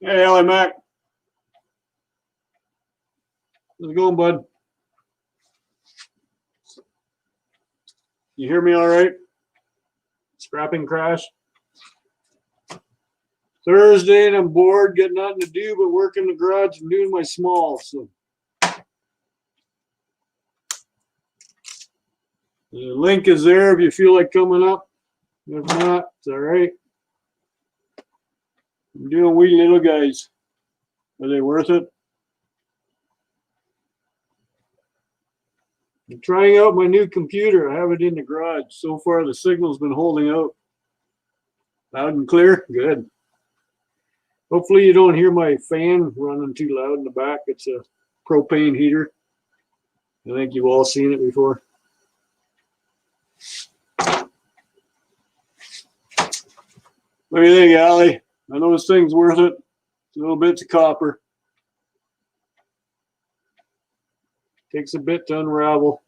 Hey, Ellie Mac. How's it going, bud? You hear me all right? Scrapping crash. Thursday, and I'm bored, got nothing to do but work in the garage and doing my small. So the link is there if you feel like coming up. If not, it's all right. I'm doing wee little guys. Are they worth it? I'm trying out my new computer. I have it in the garage. So far, the signal's been holding out. Loud and clear? Good. Hopefully you don't hear my fan running too loud in the back. It's a propane heater. I think you've all seen it before. What do you think, Allie? I know this thing's worth it. It's a little bits of copper. Takes a bit to unravel.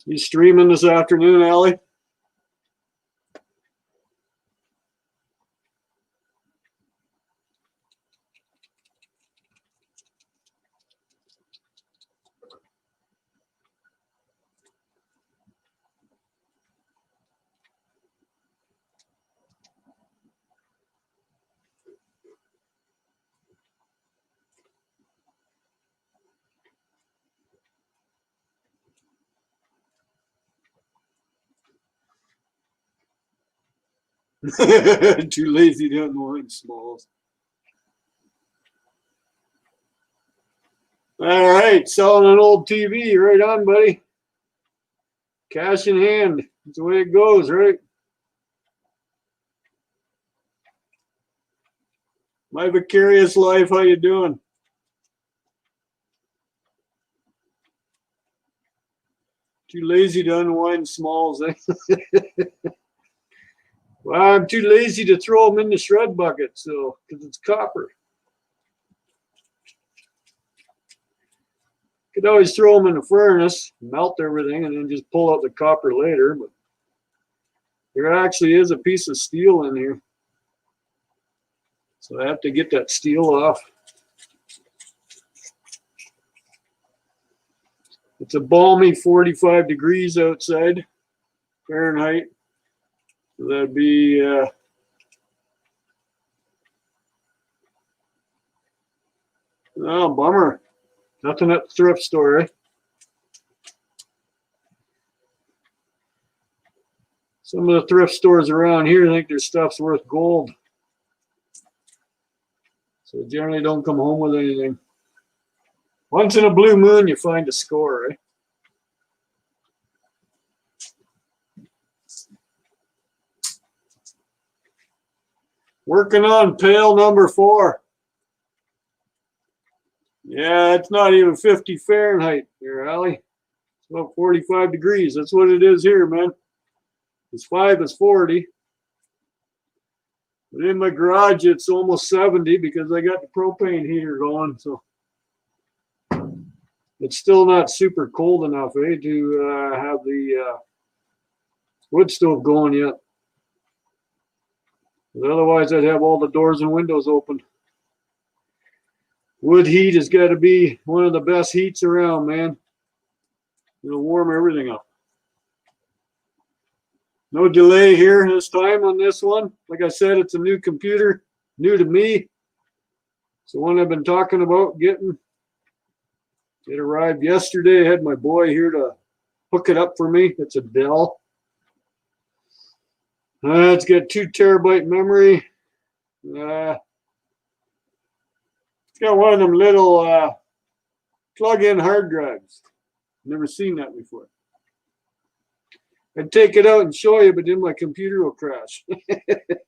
You streaming this afternoon, Allie? Too lazy to unwind smalls. All right, selling an old TV. Right on, buddy. Cash in hand. That's the way it goes, right? My vicarious life, how you doing? Too lazy to unwind smalls, eh? Well, I'm too lazy to throw them in the shred bucket, so because it's copper. Could always throw them in the furnace, melt everything, and then just pull out the copper later. But there actually is a piece of steel in here, so I have to get that steel off. It's a balmy 45 degrees outside Fahrenheit. So that'd be oh, bummer. Nothing at the thrift store, eh? Some of the thrift stores around here think their stuff's worth gold. So generally don't come home with anything. Once in a blue moon, you find a score, eh? Working on pail number 4. Yeah, it's not even 50 Fahrenheit here, Allie. It's about 45 degrees. That's what it is here, man. It's 5 is 40. But in my garage, it's almost 70 because I got the propane heater going. So it's still not super cold enough, eh, to have the wood stove going yet. But otherwise, I'd have all the doors and windows open. Wood heat has got to be one of the best heats around, man. It'll warm everything up. No delay here this time on this one. Like I said, it's a new computer, new to me. It's the one I've been talking about getting. It arrived yesterday. I had my boy here to hook it up for me. It's a Dell. It's got 2 terabyte memory. It's got one of them little plug-in hard drives. Never seen that before. I'd take it out and show you, but then my computer will crash. It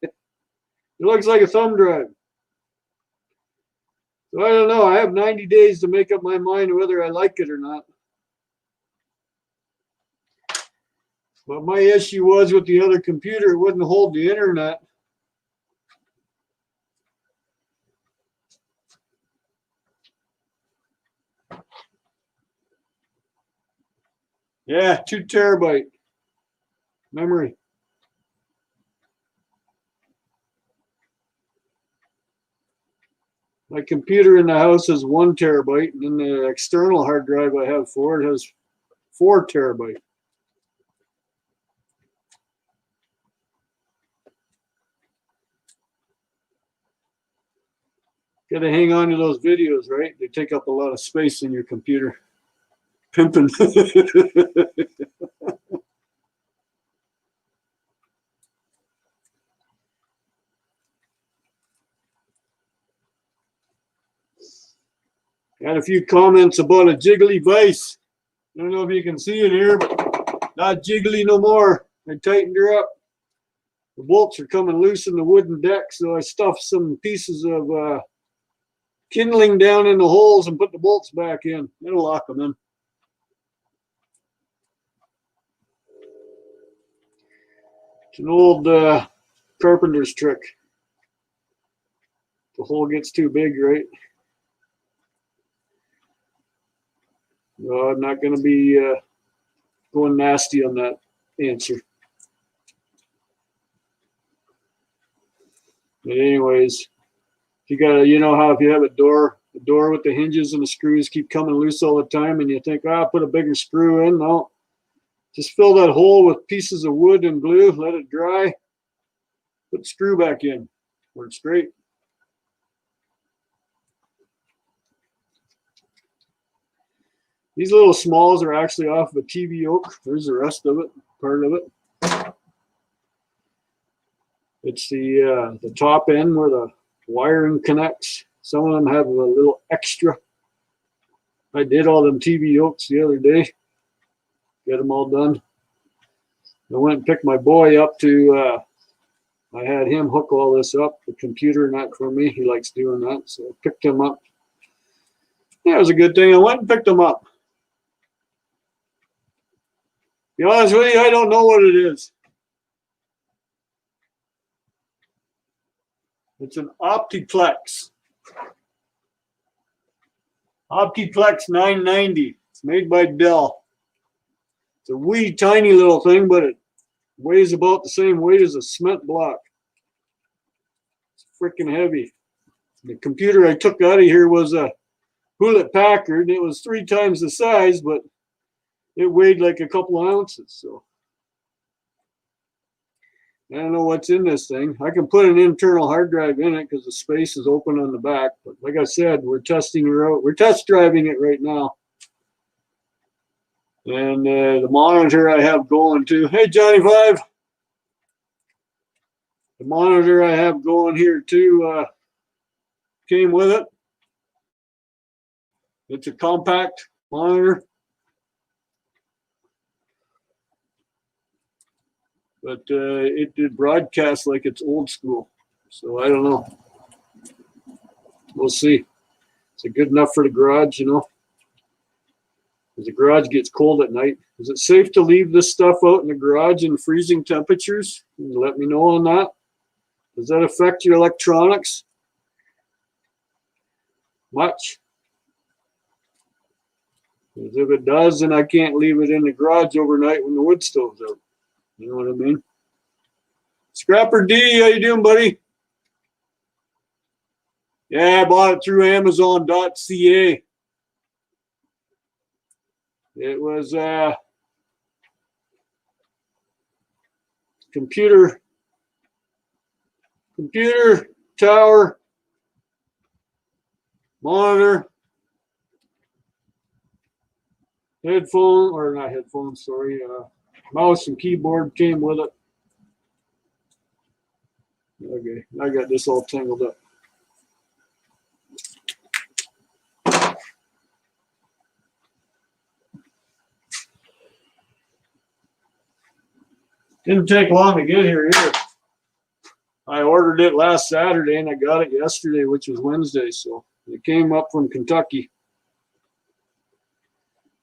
looks like a thumb drive. So I don't know. I have 90 days to make up my mind whether I like it or not. But my issue was with the other computer, it wouldn't hold the internet. Yeah, 2 terabyte memory. My computer in the house has 1 terabyte, and then the external hard drive I have for it has 4 terabyte. Got to hang on to those videos, right? They take up a lot of space in your computer. Pimping. Got a few comments about a jiggly vise. I don't know if you can see it here, but not jiggly no more. I tightened her up. The bolts are coming loose in the wooden deck, so I stuffed some pieces of kindling down in the holes and put the bolts back in. It'll lock them in. It's an old carpenter's trick. The hole gets too big, right? No, I'm not going to be going nasty on that answer. But anyways, you gotta, you know how if you have the door with the hinges and the screws keep coming loose all the time, and you think, I'll put a bigger screw in. No, just fill that hole with pieces of wood and glue, let it dry, put the screw back in, works great. These little smalls are actually off of a TV yoke. There's the rest of it, part of it. It's the top end where the wiring connects. Some of them have a little extra. I did all them TV yokes the other day. Get them all done. I went and picked my boy up to, I had him hook all this up, the computer, not for me. He likes doing that. So I picked him up. Yeah, it was a good thing. I went and picked him up. To be honest with you, I don't know what it is. It's an Optiplex. Optiplex 990. It's made by Dell. It's a wee tiny little thing, but it weighs about the same weight as a cement block. It's freaking heavy. The computer I took out of here was a Hewlett Packard. It was 3 times the size, but it weighed like a couple of ounces. So I don't know what's in this thing. I can put an internal hard drive in it because the space is open on the back. But like I said, we're testing her out. We're test driving it right now. And the monitor I have going too. Hey, Johnny Five. The monitor I have going here too came with it. It's a compact monitor. But it did broadcast like it's old school. So I don't know. We'll see. Is it good enough for the garage, you know? Because the garage gets cold at night. Is it safe to leave this stuff out in the garage in freezing temperatures? Can you let me know on that? Does that affect your electronics much? Because if it does, then I can't leave it in the garage overnight when the wood stove's out. You know what I mean? Scrapper D, how you doing, buddy? Yeah, I bought it through Amazon.ca. It was computer tower, monitor, headphone, or not headphones, sorry, mouse and keyboard came with it. Okay, I got this all tangled up. Didn't take long to get here either. I ordered it last Saturday and I got it yesterday, which was Wednesday. So it came up from Kentucky.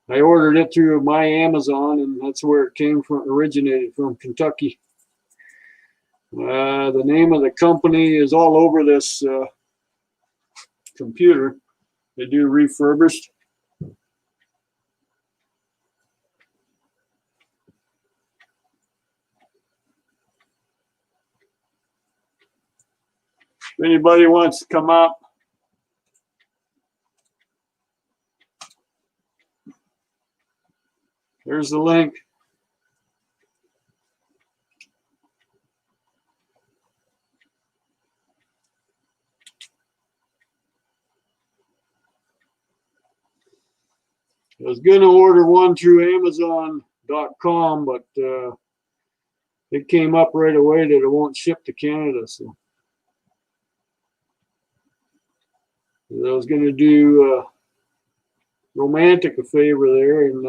I ordered it through my Amazon, and that's where it came from, originated from, Kentucky. The name of the company is all over this computer. They do refurbished. If anybody wants to come up, there's the link. I was going to order one through Amazon.com, but it came up right away that it won't ship to Canada. So I was going to do Romantic a favor there, and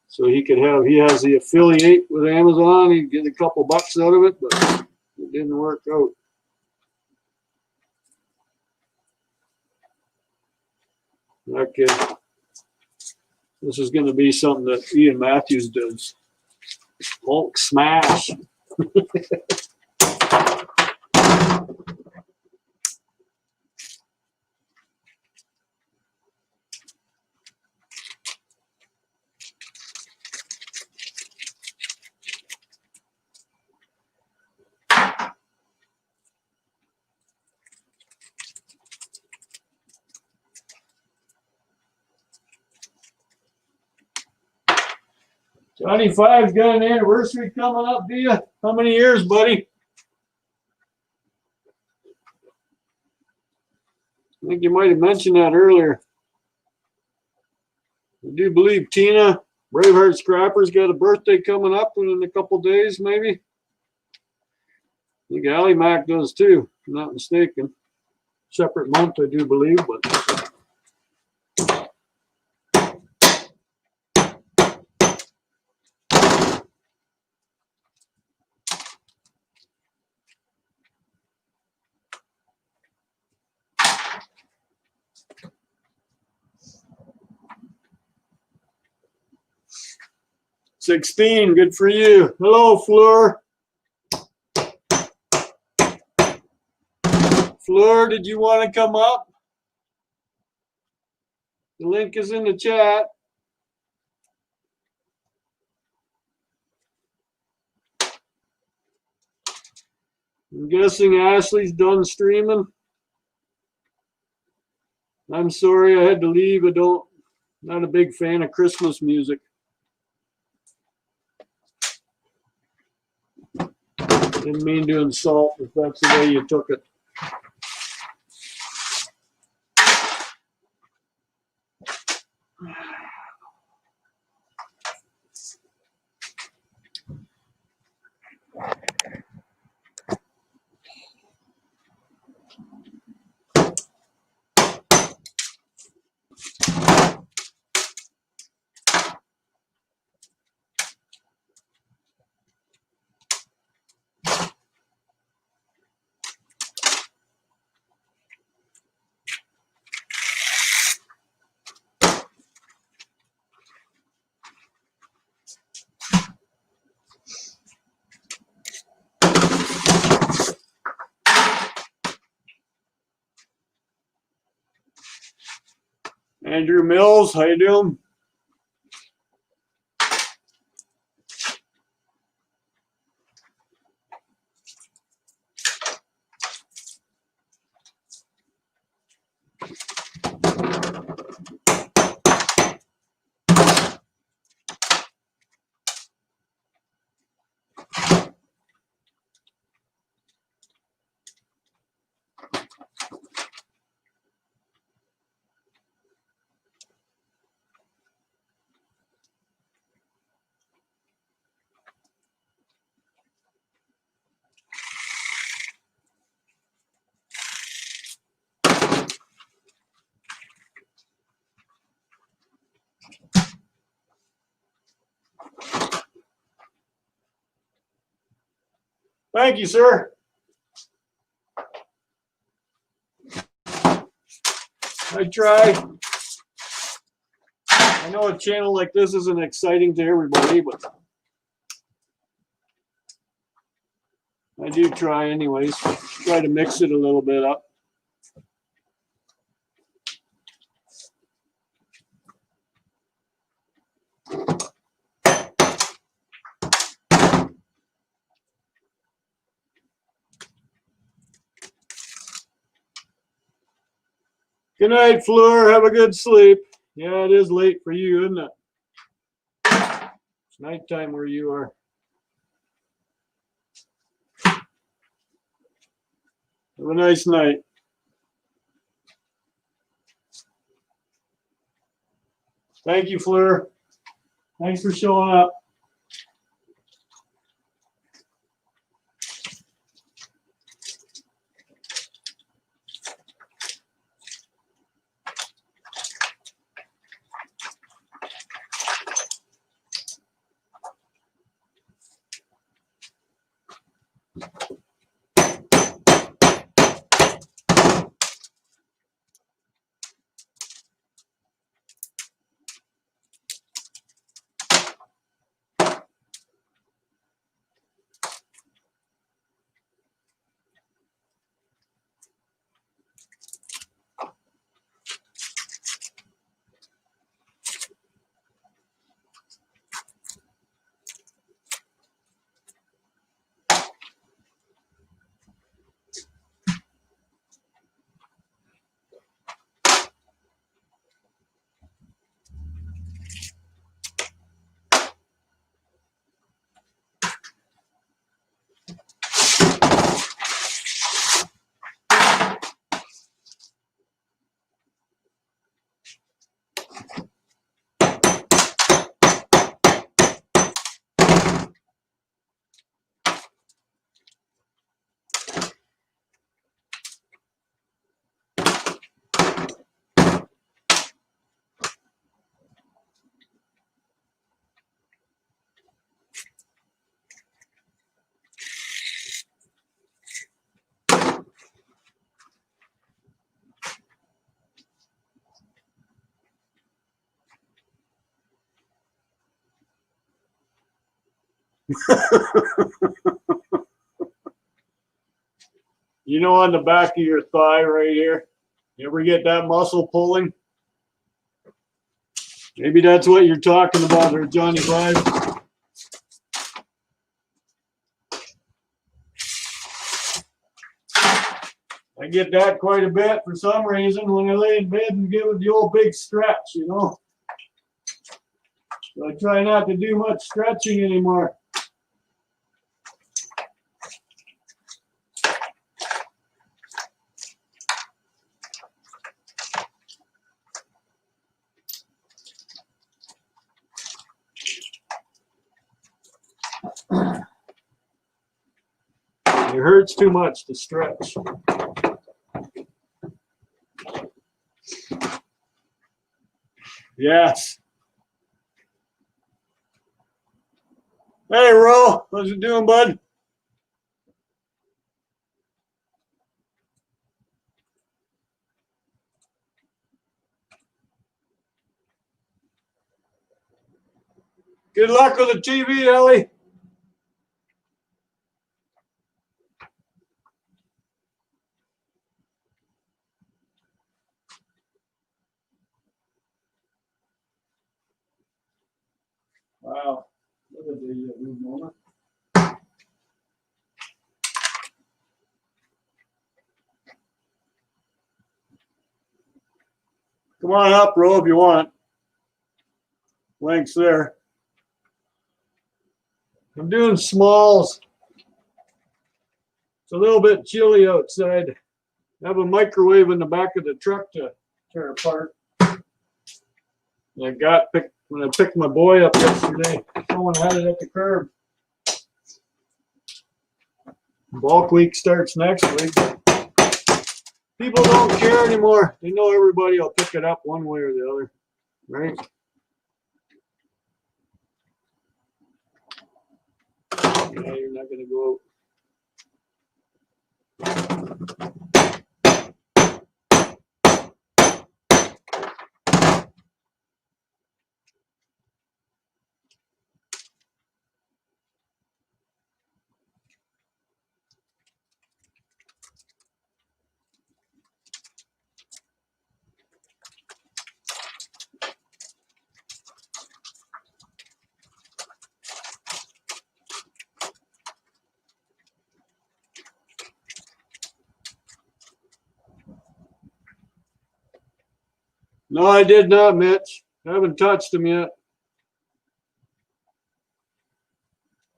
so he has the affiliate with Amazon. He'd get a couple bucks out of it, but it didn't work out. Okay. This is going to be something that Ian Matthews does. Hulk smash. Johnny Five's got an anniversary coming up, do you? How many years, buddy? I think you might have mentioned that earlier. I do believe Tina, Braveheart Scrapper's got a birthday coming up in a couple days, maybe. I think Allie Mac does too, if I'm not mistaken. Separate month, I do believe, but. 16, good for you. Hello, Fleur. Fleur, did you want to come up? The link is in the chat. I'm guessing Ashley's done streaming. I'm sorry I had to leave. Not a big fan of Christmas music. Didn't mean to insult if that's the way you took it. Andrew Mills, how you doing? Thank you, sir. I try. I know a channel like this isn't exciting to everybody, but I do try anyways. Try to mix it a little bit up. Good night, Fleur. Have a good sleep. Yeah, it is late for you, isn't it? It's nighttime where you are. Have a nice night. Thank you, Fleur. Thanks for showing up. You know, on the back of your thigh right here, you ever get that muscle pulling? Maybe that's what you're talking about there, Johnny Five. I get that quite a bit for some reason when I lay in bed and give it the old big stretch, you know. So I try not to do much stretching anymore. It hurts too much to stretch. Yes. Hey, Ro. How's it doing, bud? Good luck with the TV, Ellie. Wow. Look at the moment. Come on up, Ro, if you want. Link's there. I'm doing smalls. It's a little bit chilly outside. I have a microwave in the back of the truck to tear apart. I got picked when I picked my boy up yesterday. Someone had it at the curb. Bulk week starts next week. People don't care anymore. They know everybody will pick it up one way or the other, right? Yeah, you're not going to go out. No, I did not, Mitch. I haven't touched them yet.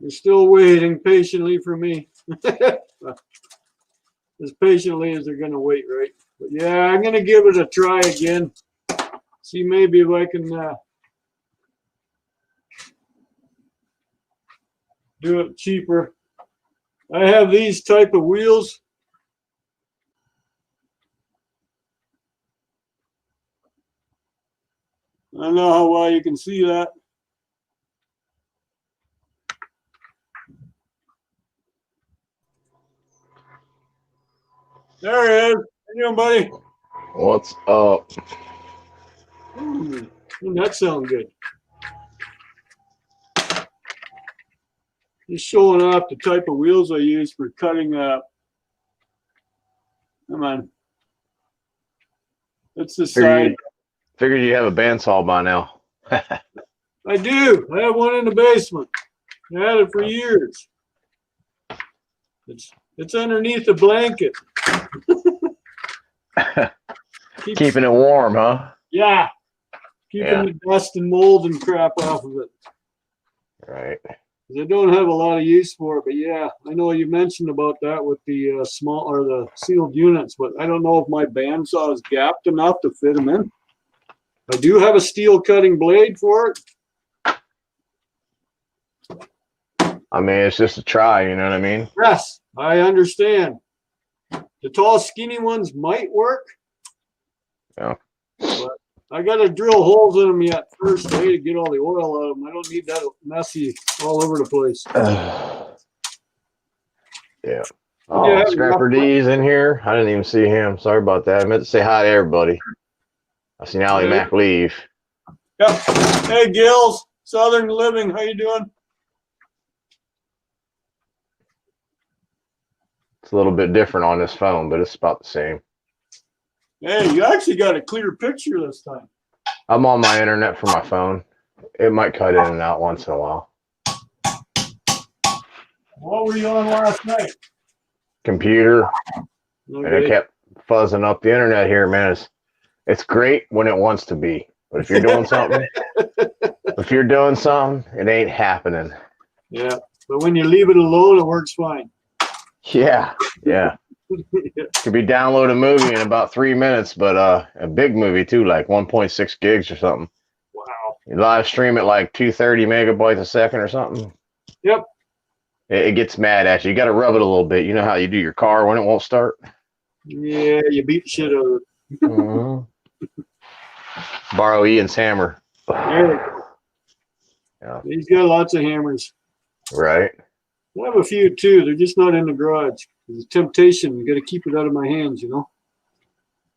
They're still waiting patiently for me. As patiently as they're going to wait, right? But yeah, I'm going to give it a try again. See maybe if I can do it cheaper. I have these type of wheels. I don't know how well you can see that. There he is. How you doing, buddy? What's up? Doesn't that sound good? Just showing off the type of wheels I use for cutting. Come on. That's the side. Figured you have a bandsaw by now. I do. I have one in the basement. I had it for years. It's underneath the blanket. Keeping it warm, huh? Yeah. Keeping the dust and mold and crap off of it. Right. I don't have a lot of use for it, but yeah, I know you mentioned about that with the small or the sealed units, but I don't know if my bandsaw is gapped enough to fit them in. I do have a steel cutting blade for it. I mean, it's just a try, you know what I mean? Yes, I understand. The tall, skinny ones might work. Yeah. But I got to drill holes in them yet first to get all the oil out of them. I don't need that messy all over the place. Yeah. Oh, Scrapper D's in here. I didn't even see him. Sorry about that. I meant to say hi to everybody. I seen Allie Mac leave. Yep. Hey, Gills, Southern Living. How you doing? It's a little bit different on this phone, but it's about the same. Hey, you actually got a clear picture this time. I'm on my internet for my phone. It might cut in and out once in a while. What were you on last night? Computer. Okay. And it kept fuzzing up. The internet here, man, it's great when it wants to be. But if you're doing something, it ain't happening. Yeah. But when you leave it alone, it works fine. Yeah. Yeah. Could be download a movie in about 3 minutes, but a big movie too, like 1.6 gigs or something. Wow. You live stream it like 230 megabytes a second or something. Yep. It gets mad at you. You got to rub it a little bit. You know how you do your car when it won't start? Yeah, you beat the shit out of it. Borrow Ian's hammer. Yeah. He's got lots of hammers. Right. I have a few too. They're just not in the garage. There's a temptation. You got to keep it out of my hands, you know?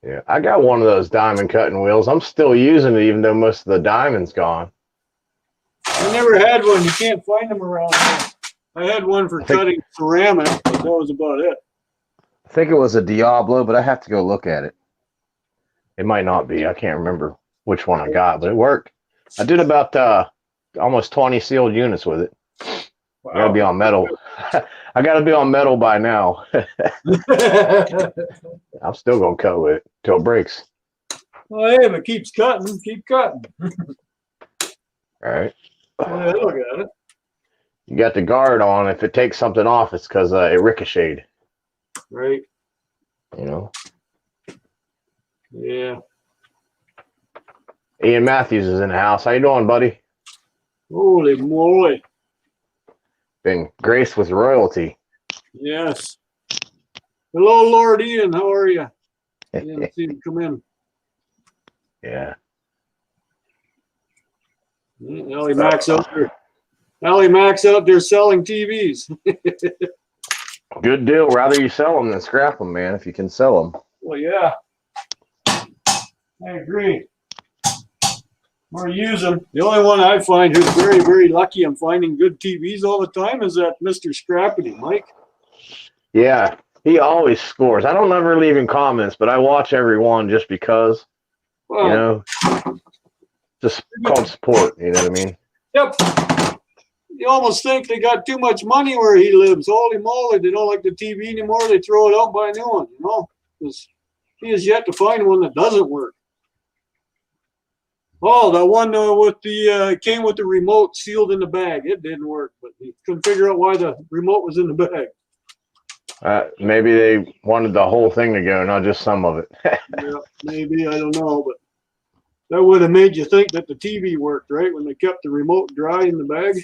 Yeah. I got one of those diamond cutting wheels. I'm still using it even though most of the diamond's gone. I never had one. You can't find them around here. I had one for cutting ceramic, but that was about it. I think it was a Diablo, but I have to go look at it. It might not be. I can't remember which one I got, but it worked. I did about almost 20 sealed units with it. Wow. I gotta be on metal. I gotta be on metal by now. I'm still gonna cut with it till it breaks. Well, hey, if it keeps cutting, keep cutting. All right. Well, look at it. You got the guard on. If it takes something off, it's because it ricocheted. Right. You know. Yeah. Ian Matthews is in the house. How you doing, buddy? Holy moly. Been graced with royalty. Yes. Hello, Lord Ian. How are you? I didn't see him come in. Yeah. Allie Mac's out there. Allie Mac's out there selling TVs. Good deal. Rather you sell them than scrap them, man, if you can sell them. Well, yeah. I agree. Or use them. The only one I find who's very, very lucky I'm finding good TVs all the time is that Mr. Scrappity, Mike. Yeah, he always scores. I don't ever leave him comments, but I watch every one just because, well, you know, just called support, you know what I mean? Yep. You almost think they got too much money where he lives. Holy moly, they don't like the TV anymore. They throw it out, buy a new one, you know? Because he has yet to find one that doesn't work. Oh, the one with the came with the remote sealed in the bag. It didn't work, but he couldn't figure out why the remote was in the bag. Maybe they wanted the whole thing to go, not just some of it. Yeah, maybe, I don't know, but that would have made you think that the TV worked, right? When they kept the remote dry in the bag.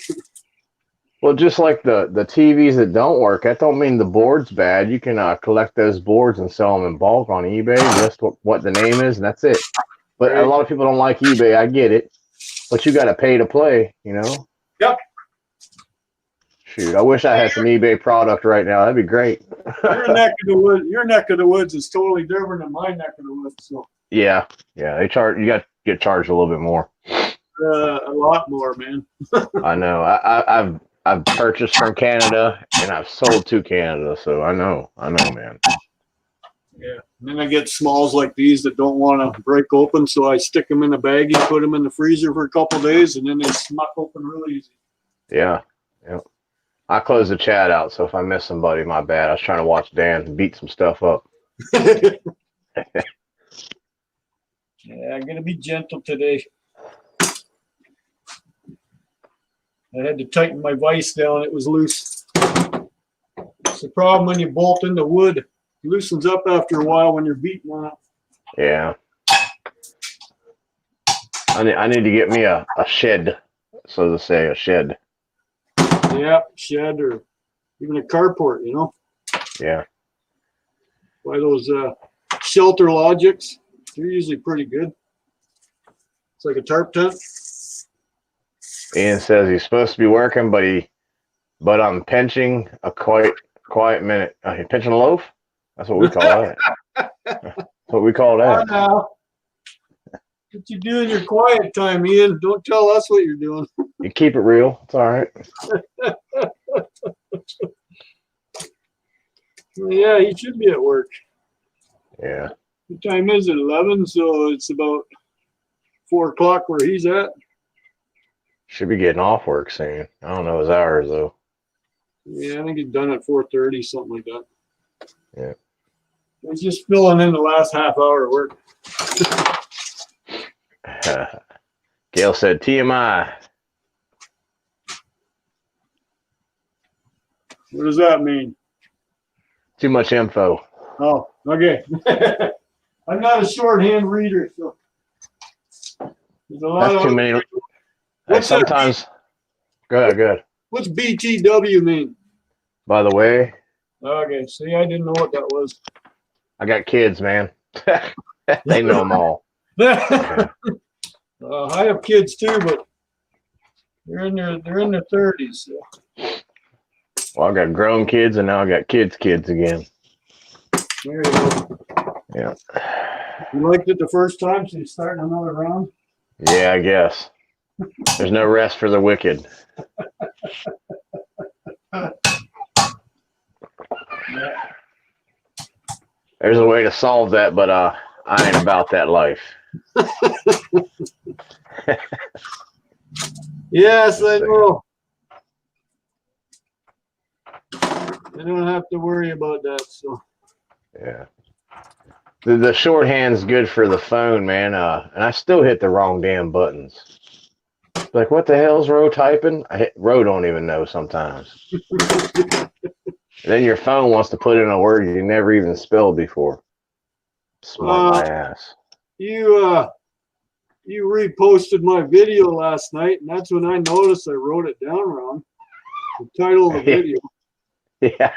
Well, just like the TVs that don't work, that don't mean the board's bad. You can collect those boards and sell them in bulk on eBay. Just what the name is, and that's it. But Right. a lot of people don't like eBay. I get it, but you got to pay to play, you know. Yep. Shoot, I wish I had some eBay product right now. That'd be great. Your neck of the woods, your neck of the woods is totally different than my neck of the woods. So Yeah, they charge. You got to get charged a little bit more. a lot more, man. I know. I've purchased from Canada and I've sold to Canada, so I know, man. Yeah. And then I get smalls like these that don't want to break open, so I stick them in a baggie, put them in the freezer for a couple of days, and then they smuck open real easy. Yeah. I closed the chat out, so if I miss somebody, my bad. I was trying to watch Dan beat some stuff up. Yeah, I'm gonna be gentle today. I had to tighten my vise down; it was loose. It's the problem when you bolt in the wood; it loosens up after a while when you're beating on it. Yeah. I need to get me a shed, so to say, a shed. Yeah, shed or even a carport, you know. Yeah. Buy those Shelter Logics. They're usually pretty good. It's like a tarp tent. Ian says he's supposed to be working, but I'm pinching a quiet minute. He pinching a loaf? That's what we call that. That's what we call that. Now, what you do in your quiet time, Ian? Don't tell us what you're doing. You keep it real. It's all right. Yeah, he should be at work. Yeah. What time is it? 11. So it's about 4 o'clock where he's at. Should be getting off work soon. I don't know his hours though. Yeah, I think he's done at 4:30, something like that. Yeah. He's just filling in the last half hour of work. Gail said TMI. What does that mean? Too much info. Oh, okay. I'm not a shorthand reader, so there's a lot That's of too many. What's that Sometimes. Good. What's BTW mean? By the way, Okay, see, I didn't know what that was. I got kids, man. They know them all. I have kids too, but they're in their 30s. So. Well, I got grown kids, and now I got kids again. There you go. Yeah. You liked it the first time, so you're starting another round? Yeah, I guess. There's no rest for the wicked. Yeah. There's a way to solve that, but I ain't about that life. Yes, I know. I don't have to worry about that. So Yeah. The shorthand's good for the phone, man. And I still hit the wrong damn buttons. Like, what the hell's Roe typing? Roe don't even know sometimes. Then your phone wants to put in a word you never even spelled before. Smart my ass. you reposted my video last night, and that's when I noticed I wrote it down wrong. The title of the video. Yeah.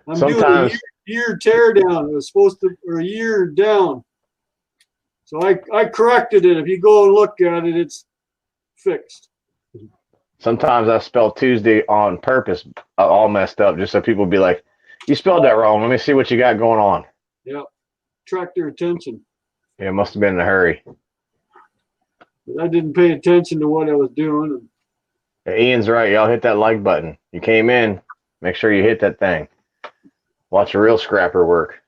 I'm Sometimes doing a year tear down. It was supposed to, or a year down. So I corrected it. If you go and look at it, it's fixed. Sometimes I spell Tuesday on purpose, all messed up, just so people be like, "You spelled that wrong. Let me see what you got going on." Yeah, attract their attention. Yeah, it must have been in a hurry. But I didn't pay attention to what I was doing. Yeah, Ian's right. Y'all hit that like button. You came in. Make sure you hit that thing. Watch a real scrapper work.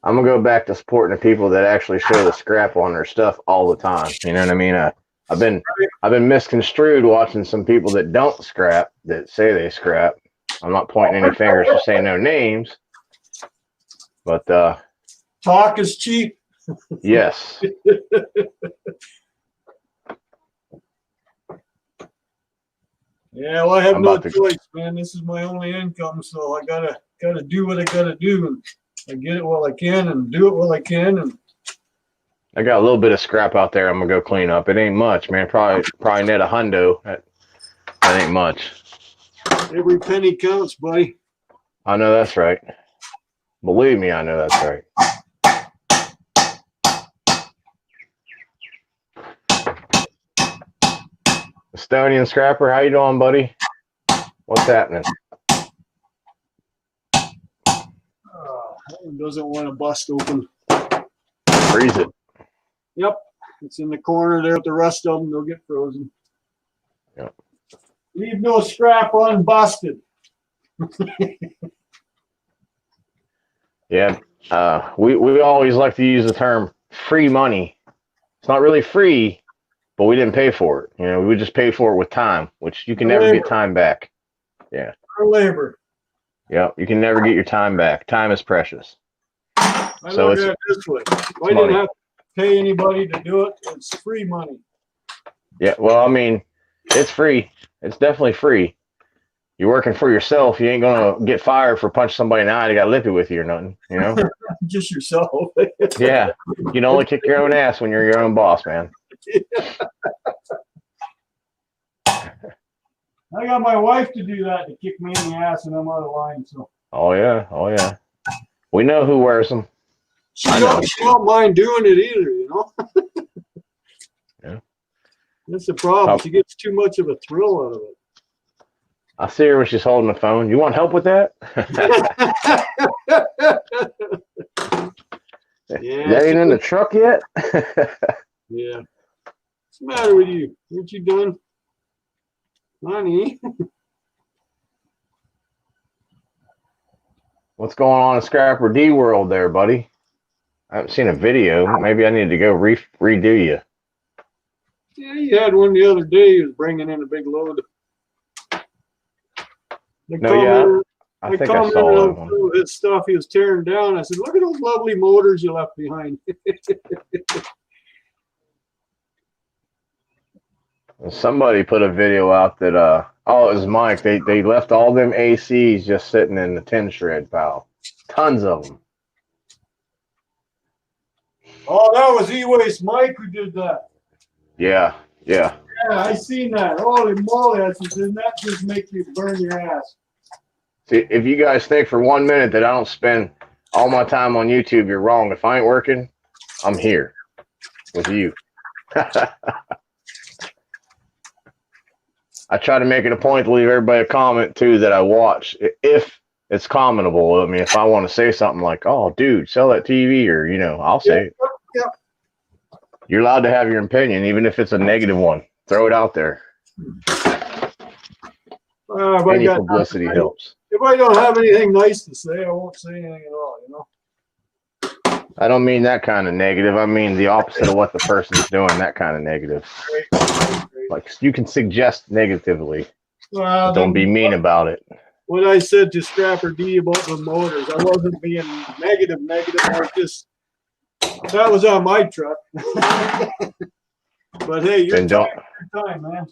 I'm gonna go back to supporting the people that actually show the scrap on their stuff all the time. You know what I mean? I've been misconstrued watching some people that don't scrap, that say they scrap. I'm not pointing any fingers or saying no names, but Tell Talk is cheap. Yes. Yeah, well, I have I'm no about to- choice, man. This is my only income, so I gotta do what I gotta do, and I get it while I can, and do it while I can, and I got a little bit of scrap out there. I'm gonna go clean up. It ain't much, man. Probably net a hundo. That ain't much. every penny counts, buddy. I know that's right. Believe me, I know that's right. Estonian Scrapper, how you doing, buddy? What's happening? That one doesn't want to bust open. Freeze it. Yep, it's in the corner there with the rest of them. They'll get frozen. Yep. Leave no scrap unbusted. Yeah. We always like to use the term free money. It's not really free, but we didn't pay for it. You know, we just pay for it with time, which you can never get time back. Yeah. Our labor. Yep. You can never get your time back. Time is precious. I So look it's- at it this way. If I money. didn't have to pay anybody to do it, it's free money. Yeah. Well, I mean, it's free. It's definitely free. You're working for yourself. You ain't gonna get fired for punching somebody in the eye that got lippy with you or nothing. You know? Just yourself. Yeah. You can only kick your own ass when you're your own boss, man. I got my wife to do that, to kick me in the ass, and I'm out of line. So Oh yeah. Oh yeah. We know who wears them. she I know. don't mind doing it either, you know. Yeah. That's the problem. Oh. She gets too much of a thrill out of it. I see her when she's holding the phone. You want help with that? Yeah, That ain't in the truck yet. Yeah. What's the matter with you? What you doing? Honey. What's going on in Scrapper D World there, buddy? I haven't seen a video. Maybe I need to go redo you. Yeah, you had one the other day. He was bringing in a big load. No, yeah, I think I saw that on one. some of his stuff he was tearing down. I said, "Look at those lovely motors you left behind." Somebody put a video out that oh, it was Mike. They left all them ACs just sitting in the tin shred pile. Tons of them. Oh, that was E-Waste Mike who did that. Yeah, yeah. Yeah, I seen that. Holy moly! I said, "Didn't that just make you burn your ass?" See, if you guys think for 1 minute that I don't spend all my time on YouTube, you're wrong. If I ain't working, I'm here with you. I try to make it a point to leave everybody a comment too that I watch, if it's commentable. I mean, if I want to say something like, "Oh, dude, sell that TV," or I'll say it. Yeah. You're allowed to have your opinion, even if it's a negative one. Throw it out there. Any publicity helps. If I don't have anything nice to say, I won't say anything at all. You know. I don't mean that kind of negative. I mean the opposite of what the person's doing, that kind of negative. Like, you can suggest negatively, Well, but don't be mean about it. When I said to Scrapper D about the motors, I wasn't being negative. I was just, that was on my truck. But hey, your time, man.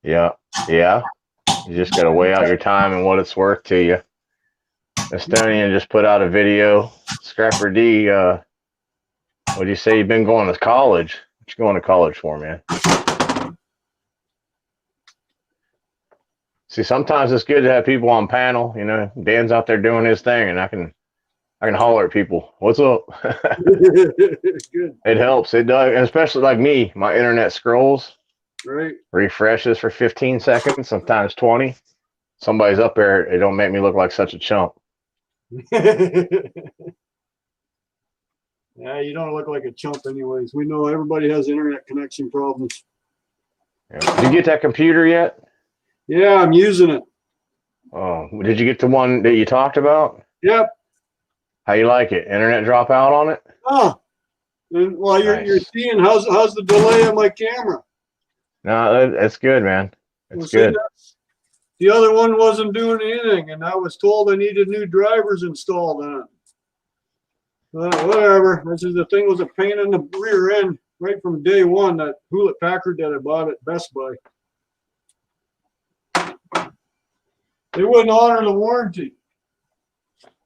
Yeah. You just got to weigh out your time and what it's worth to you. Estonian just put out a video. Scrapper D, what do you say? You've been going to college. What you going to college for, man? See, sometimes it's good to have people on panel. Dan's out there doing his thing, and I can holler at people. What's up? Good. It helps. It does, and especially like me. My internet scrolls, Right. refreshes for 15 seconds, sometimes 20. Somebody's up there. It don't make me look like such a chump. Yeah, you don't look like a chump anyways. We know everybody has internet connection problems. Yeah. Did you get that computer yet? Yeah, I'm using it. Oh, did you get the one that you talked about? Yep. How you like it? Internet drop out on it? Oh, and while you're Nice. seeing how's the delay on my camera? No, that's good, man. Well, It's see, good. the other one wasn't doing anything, and I was told I needed new drivers installed on it. Whatever. This is the thing was a pain in the rear end right from day one. That Hewlett Packard that I bought at Best Buy. They wouldn't honor the warranty.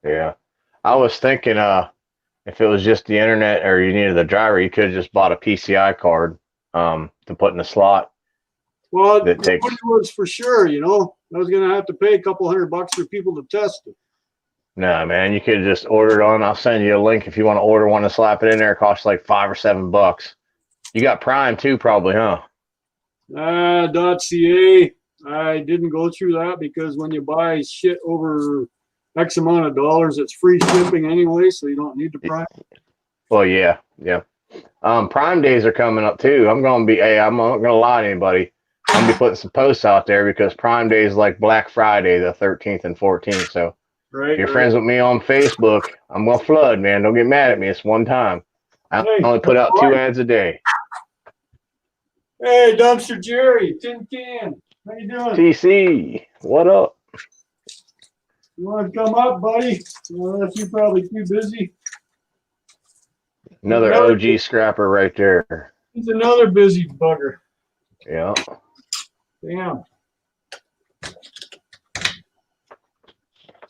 Yeah. I was thinking if it was just the internet or you needed the driver, you could have just bought a PCI card to put in the slot. Well, That the takes- money was for sure, you know. I was gonna have to pay a couple $100 for people to test it. No, man, you could have just ordered on. I'll send you a link if you want to order one to slap it in there. It costs like $5 or $7. You got Prime too, probably, huh? .ca. I didn't go through that because when you buy shit over X amount of dollars, it's free shipping anyway, so you don't need the Prime. Well, yeah. Prime days are coming up too. I'm not gonna lie to anybody. I'm gonna be putting some posts out there because Prime Day is like Black Friday, the 13th and 14th. So Right. if you're friends with me on Facebook, I'm gonna flood, man. Don't get mad at me. It's one time. I Hey, only put out 2 ads a day. Hey, Dumpster Jerry, Tin Can. How you doing? TC, what up? You want to come up, buddy? Unless you're probably too busy. Another OG scrapper right there. He's another busy bugger. Yeah. Damn.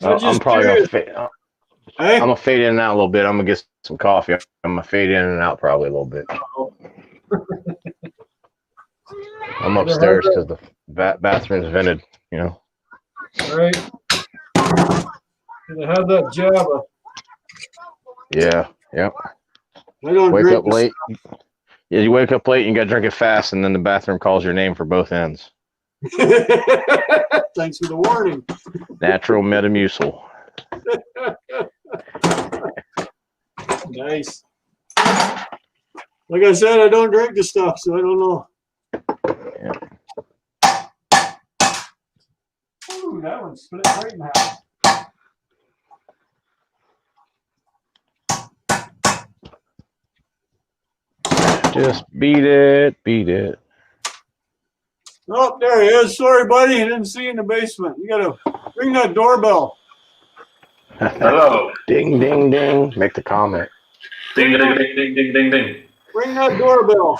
I'm probably gonna fade. Hey? I'm gonna fade in and out a little bit. I'm gonna get some coffee. I'm gonna fade in and out probably a little bit. I'm upstairs because the bathroom's vented. You know. All right. Gonna have that Java. Yeah. Yep. I don't Wake drink up late. Yeah, you wake up late and you gotta drink it fast, and then the bathroom calls your name for both ends. Thanks for the warning. Natural Metamucil. Nice. Like I said, I don't drink the stuff, so I don't know. Ooh, that one split right in half. Just beat it, beat it. Oh, there he is. Sorry, buddy. I didn't see you in the basement. You gotta ring that doorbell. Hello. Ding, ding, ding. Make the comment. Ding, ding, ding, ding, ding, ding, ding. Ring that doorbell.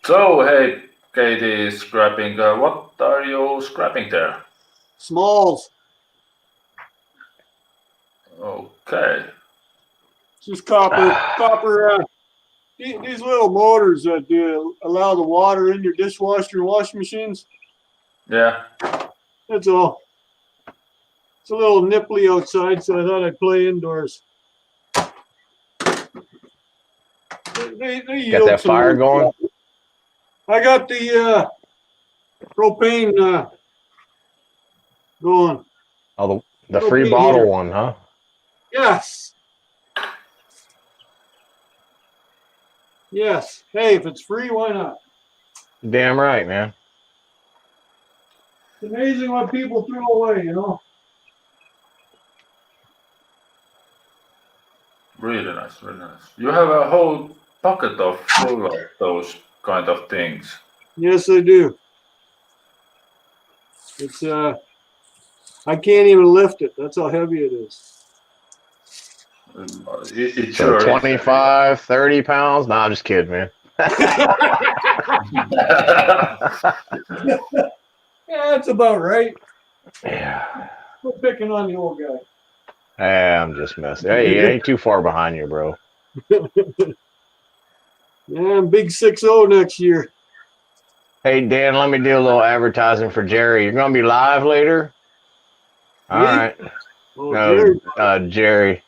So, hey, Katie, scrapping. What are you scrapping there? Smalls. Okay. Just copper. These little motors that do allow the water in your dishwasher and washing machines. Yeah. That's all. It's a little nipply outside, so I thought I'd play indoors. They Got yield that some fire good going? stuff. I got the propane going. Oh, the Little free bean bottle heater. one, huh? Yes. Yes. Hey, if it's free, why not? Damn right, man. It's amazing what people throw away, you know? Really nice, really nice. You have a whole bucket of full of those kind of things. Yes, I do. It's I can't even lift it. That's how heavy it is. It So sure is. 25, 30 pounds? Nah, I'm just kidding, man. Yeah, that's about right. Yeah. Quit picking on the old guy. Hey, I'm just messing. Hey, it ain't too far behind you, bro. Yeah, I'm big 6-0 next year. Hey, Dan, let me do a little advertising for Jerry. You're going to be live later? All Me? right. Oh, No, Jerry, Jerry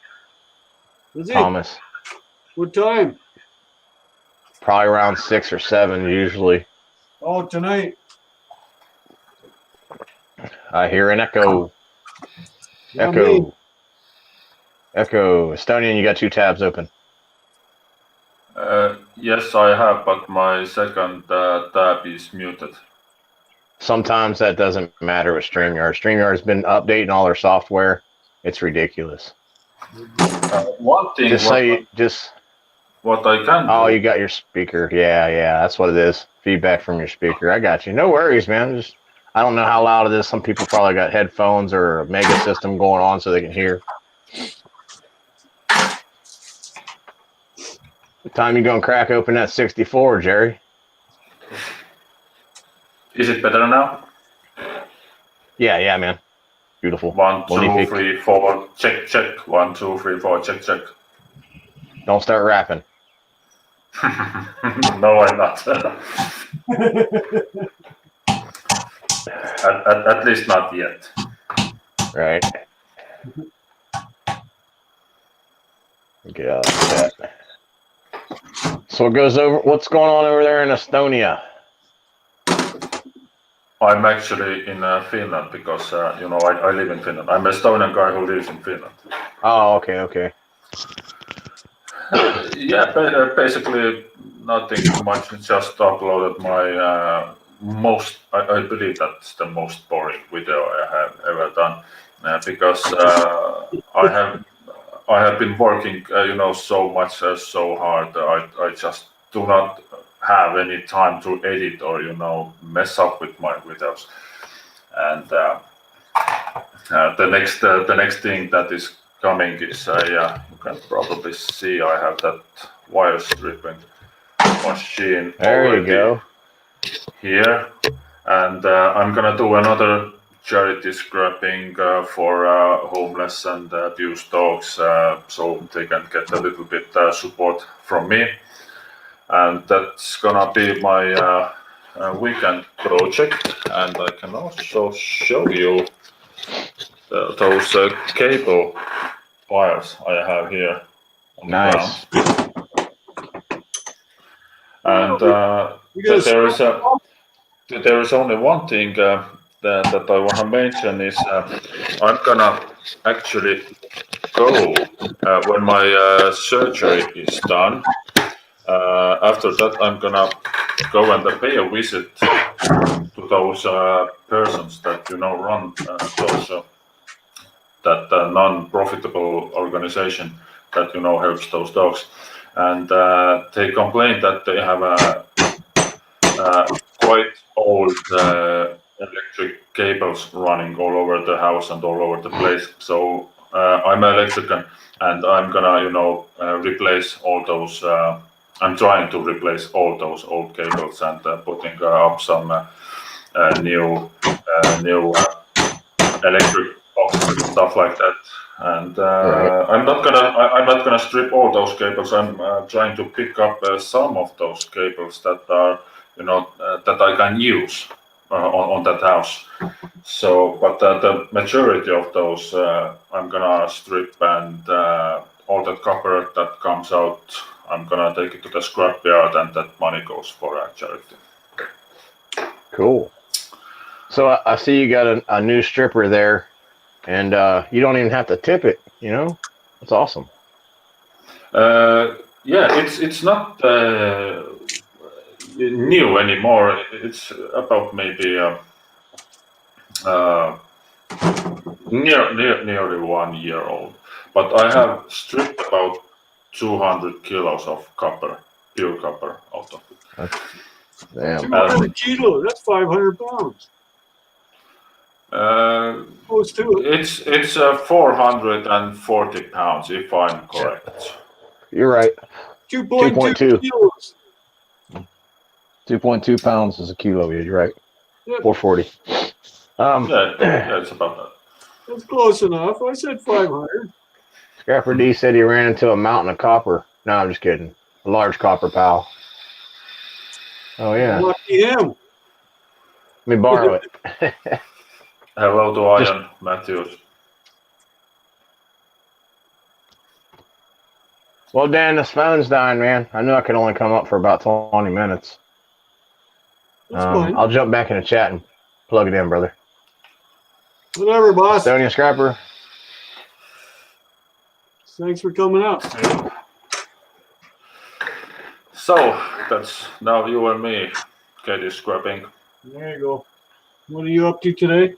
is he? Thomas. What time? Probably around 6 or 7 usually. Oh, tonight. I hear an echo. Not Echo. me. Echo. Estonian, you got 2 tabs open. Yes, I have, but my second tab is muted. Sometimes that doesn't matter with StreamYard. StreamYard's been updating all their software. It's ridiculous. One thing, what I can do. Oh, you got your speaker. Yeah, that's what it is. Feedback from your speaker. I got you. No worries, man. I don't know how loud it is. Some people probably got headphones or a mega system going on so they can hear. What time you gonna crack open that 64, Jerry? Is it better now? Yeah, man. Beautiful. 1, 2, Magnifique. 3, 4. Check. 1, 2, 3, 4. Check. Don't start rapping. No, I'm not. at least not yet. Right. Get out of that. So it goes over. What's going on over there in Estonia? I'm actually in Finland because I live in Finland. I'm an Estonian guy who lives in Finland. Oh, okay. Yeah, basically nothing much. Just uploaded my most. I believe that's the most boring video I have ever done because I have been working, so much, so hard. I just do not have any time to edit or mess up with my videos. And the next thing that is coming is you can probably see I have that wire stripping machine There you already go. here, and I'm gonna do another charity scrapping for homeless and abused dogs, so they can get a little bit support from me, and that's gonna be my weekend project. And I can also show you those cable wires I have here on the Nice. ground. And there is only one thing that I want to mention is I'm gonna actually go when my surgery is done. After that, I'm gonna go and pay a visit to those persons that run those that non-profitable organization that helps those dogs, and they complain that they have a quite old electric cables running all over the house and all over the place. So I'm an electrician, and I'm gonna replace all those. I'm trying to replace all those old cables and putting up some new electric boxes and stuff like that. And Right. I'm not gonna strip all those cables. I'm trying to pick up some of those cables that are that I can use on that house. So, but the majority of those I'm gonna strip, and all that copper that comes out, I'm gonna take it to the scrapyard, and that money goes for charity. Cool. So I see you got a new stripper there, and you don't even have to tip it. That's awesome. Yeah, it's not new anymore. It's about maybe nearly 1 year old. But I have stripped about 200 kilos of copper, pure copper, out of it. Damn. 200 kilos. That's 500 pounds. Close to it. It's 440 pounds, if I'm correct. You're right. 2.2 kilos. 2.2 pounds is a kilo. You're right. Yep. 440. Yeah, it's about that. That's close enough. I said 500. Scrapper D said he ran into a mountain of copper. No, I'm just kidding. A large copper pal. Oh, yeah. Lucky him. Let me borrow it. Hello to Ian Matthews. Well, Dan, this phone's dying, man. I knew I could only come up for about 20 minutes. That's fine. I'll jump back in the chat and plug it in, brother. Whatever, boss. Estonia Scrapper. Thanks for coming out. So that's now you and me, Katie scrapping. There you go. What are you up to today?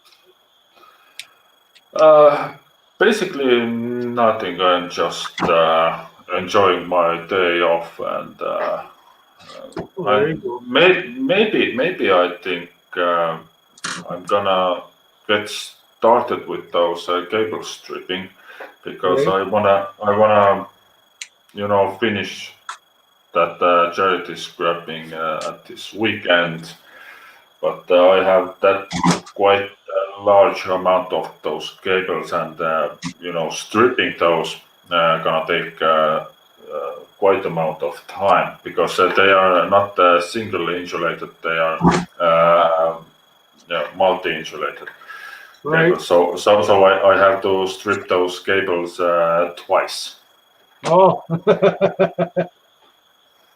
Basically nothing. I'm just enjoying my day off, and There you go. maybe I think I'm gonna get started with those cable stripping, because Okay. I wanna finish that charity scrapping at this weekend, but I have that quite a large amount of those cables, and stripping those gonna take quite amount of time because they are not singly insulated; they are multi-insulated Right. cables. So I have to strip those cables twice. Oh.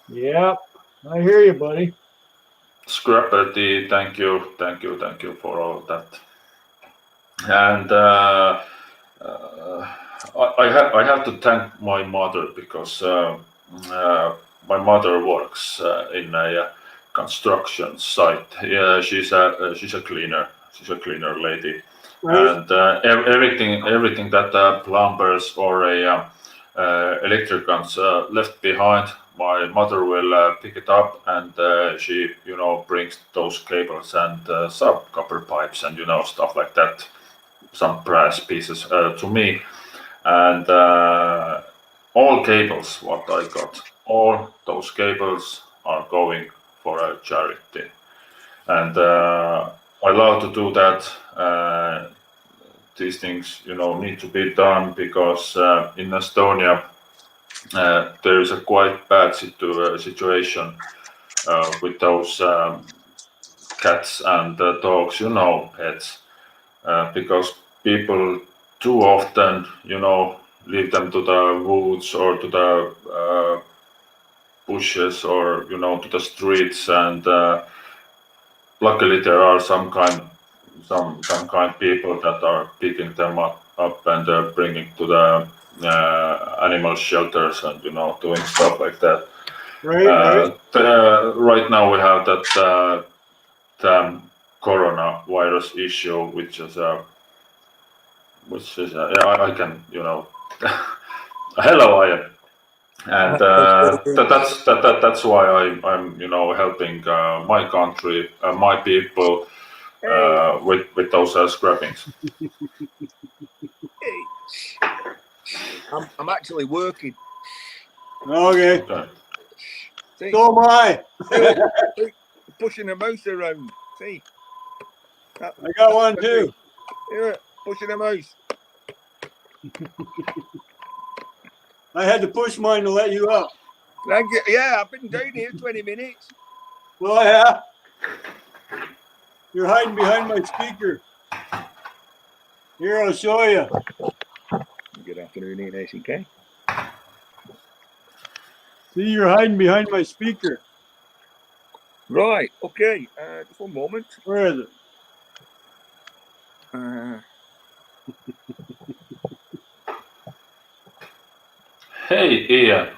Yeah, I hear you, buddy. Scrapper D, thank you for all of that. And I have to thank my mother because my mother works in a construction site. Yeah, she's a cleaner. She's a cleaner lady, Right. and everything that plumbers or a electricians left behind, my mother will pick it up, and she brings those cables and some copper pipes and stuff like that, some brass pieces to me, and all cables what I got, all those cables are going for a charity, and I love to do that. These things need to be done because in Estonia there is a quite bad situation with those cats and dogs, pets, because people too often, leave them to the woods or to the bushes or to the streets, and luckily there are some kind people that are picking them up and bringing to the animal shelters and doing stuff like that. Right. Right now we have that coronavirus issue, which is I can hello Ian, and that's why I'm helping my country, my people with those scrappings. I'm actually working. Okay. Okay. See, So am I. pushing a mouse around. See, I got one too. yeah, pushing a mouse. I had to push mine to let you up. Thank you. Yeah, I've been down here 20 minutes. Well, yeah. You're hiding behind my speaker. Here, I'll show you. Good afternoon, Ian ACK. See, you're hiding behind my speaker. Right, okay. Just one moment. Where is it? Hey Ian,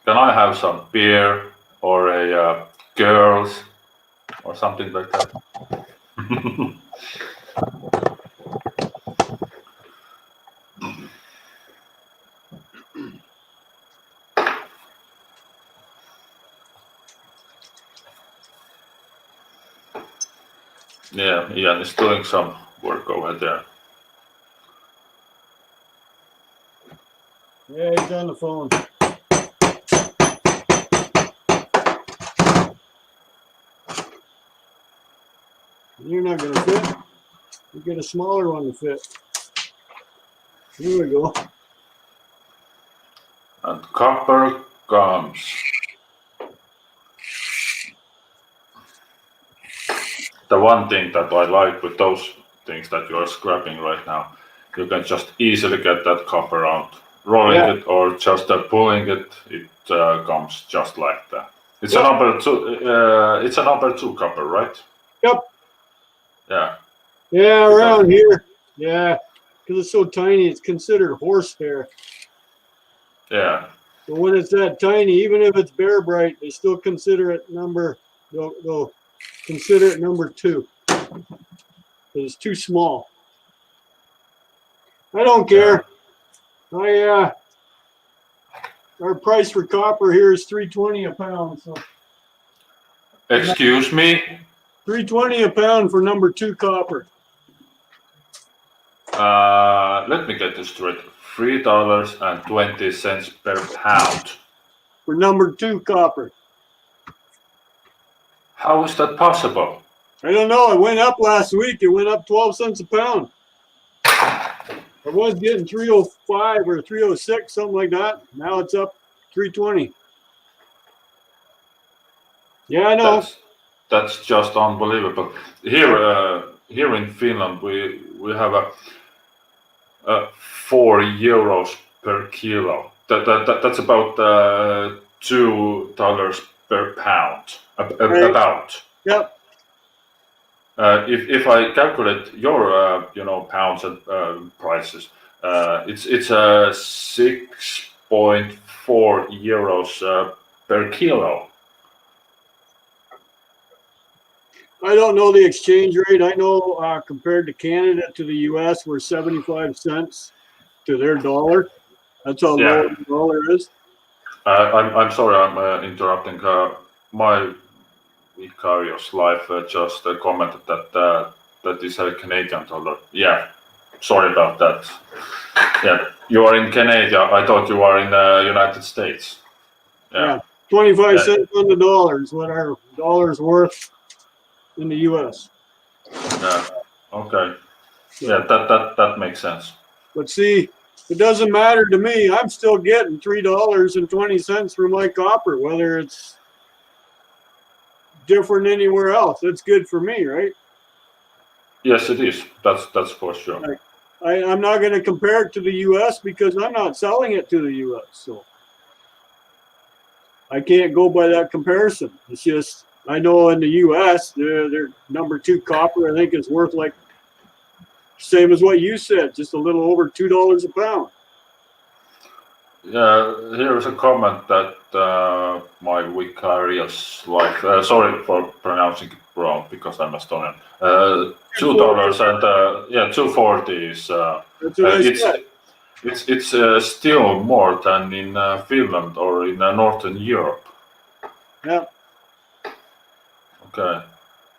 can I have some beer or a girls or something like that? Yeah, Ian is doing some work over there. Yeah, he's on the phone. You're not going to fit. You get a smaller one to fit. Here we go. And copper comes. The one thing that I like with those things that you are scrapping right now, you can just easily get that copper out. Rolling it or just pulling it, it comes just like that. It's a number two. It's a number 2 copper, right? Yep. Yeah. Yeah, around here. Yeah, because it's so tiny, it's considered horsehair. Yeah. So when it's that tiny, even if it's Bear Bright, they still consider it number. They'll consider it number 2 because it's too small. I don't care. Our price for copper here is $3.20 a pound. So Excuse me. $3.20 a pound for number 2 copper. Let me get this straight. $3.20 per pound. for number 2 copper. How is that possible? I don't know. It went up last week. It went up 12 cents a pound. I was getting 305 or 306, something like that. Now it's up 320. Yeah, I know. That's just unbelievable. Here in Finland, we have a 4 euros per kilo. That's about $2 per pound. Right. About. Yep. If I calculate your pounds and prices, it's 6.4 euros per kilo. I don't know the exchange rate. I know compared to Canada to the U.S., we're 75 cents to their dollar. That's how low the dollar is. I'm sorry, I'm interrupting. My Vicarious Life just commented that is a Canadian dollar. Yeah, sorry about that. Yeah, you are in Canada. I thought you are in the United States. Yeah, 25 cents on the dollar is what our dollar's worth in the U.S. Yeah. Okay. Yeah, that makes sense. But see, it doesn't matter to me. I'm still getting $3.20 for my copper, whether it's different anywhere else. It's good for me, right? Yes, it is. That's for sure. Right. I'm not going to compare it to the U.S. because I'm not selling it to the U.S. So I can't go by that comparison. It's just I know in the U.S. their number 2 copper I think is worth like same as what you said, just a little over $2 a pound. Here is a comment that my Vicarious Life. Sorry for pronouncing it wrong because I'm Estonian. $2 and $2.40 is. That's what I said. It's still more than in Finland or in Northern Europe. Yeah. Okay.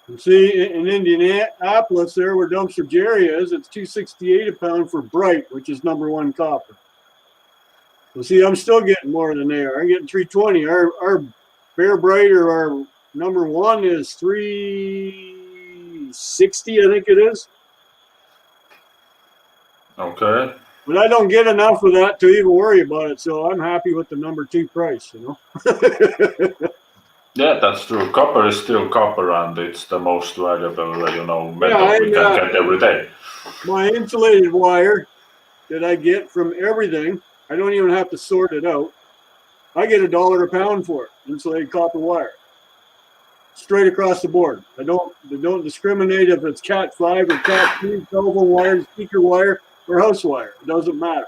And see, in Indianapolis, there where Dumpster Jerry is, it's $2.68 a pound for Bright, which is number 1 copper. Well, see, I'm still getting more than they are. I'm getting $3.20. Our Bear Bright or our number 1 is $3.60, I think it is. Okay. But I don't get enough of that to even worry about it, so I'm happy with the number 2 price, Yeah, that's true. Copper is still copper, and it's the most valuable, metal we can get every day. My insulated wire that I get from everything, I don't even have to sort it out. I get $1 a pound for it, insulated copper wire, straight across the board. They don't discriminate if it's Cat 5 or Cat 3, telephone wire, speaker wire, or house wire. It doesn't matter.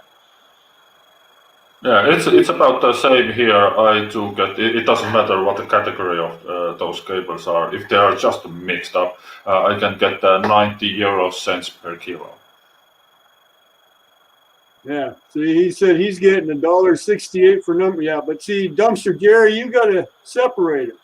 Yeah, it's about the same here. I do get it. Doesn't matter what the category of those cables are. If they are just mixed up, I can get 90 cents per kilo. Yeah. See, he said he's getting $1.68 for number. Yeah, but see, Dumpster Jerry, you got to separate it.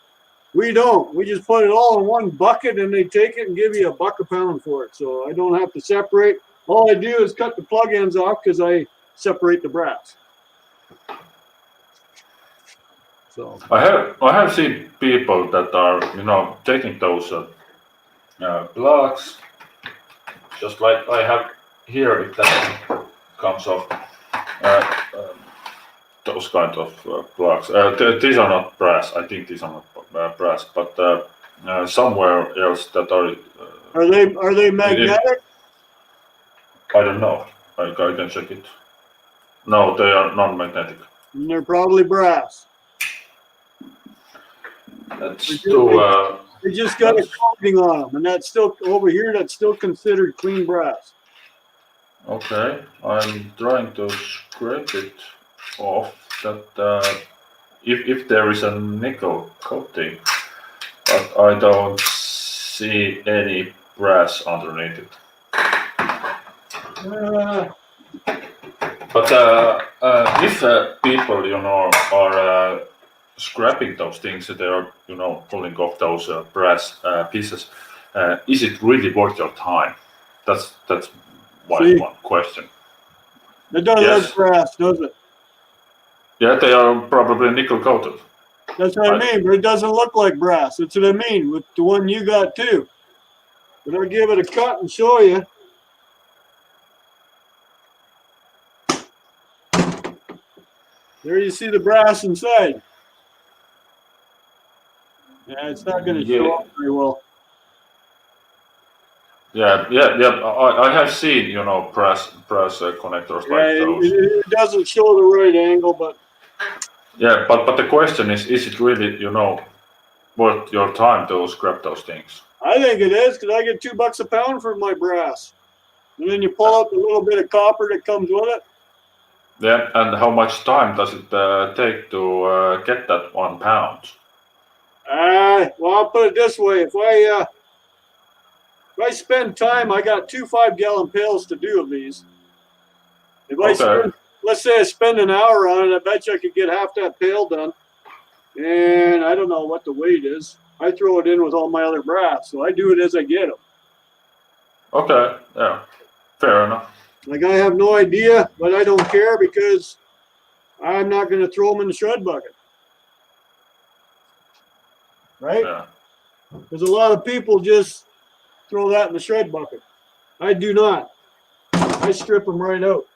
We don't. We just put it all in one bucket, and they take it and give you $1 a pound for it. So I don't have to separate. All I do is cut the plug ends off because I separate the brass. So I have seen people that are taking those plugs, just like I have here. It comes off those kind of plugs. These are not brass. I think these are not brass, but somewhere else that are. Are they magnetic? I don't know. I can check it. No, they are non-magnetic. And they're probably brass. That's too. They just got a coating on them, and that's still over here. That's still considered clean brass. Okay, I'm trying to scrape it off. That if there is a nickel coating, but I don't see any brass underneath it. But if people, are scrapping those things, they are, pulling off those brass pieces. Is it really worth your time? That's one question. It doesn't have brass, does it? Yeah, they are probably nickel coated. That's what I mean, but it doesn't look like brass. That's what I mean with the one you got too. But I'll give it a cut and show you. There you see the brass inside. Yeah, it's not going to show up very well. Yeah. I have seen, brass connectors like Yeah, those. it doesn't show the right angle, but Yeah, but the question is it really, worth your time to scrap those things? I think it is because I get $2 a pound for my brass. And then you pull out the little bit of copper that comes with it. Yeah, and how much time does it take to get that 1 pound? Well, I'll put it this way: if I spend time, I got 2 5-gallon pails to do of these. If I spend, let's say I spend an hour on it, I bet you I could get half that pail done. And I don't know what the weight is. I throw it in with all my other brass, so I do it as I get them. Okay, yeah, fair enough. Like I have no idea, but I don't care because I'm not going to throw them in the shred bucket. Right? Yeah. Because a lot of people just throw that in the shred bucket. I do not. I strip them right out.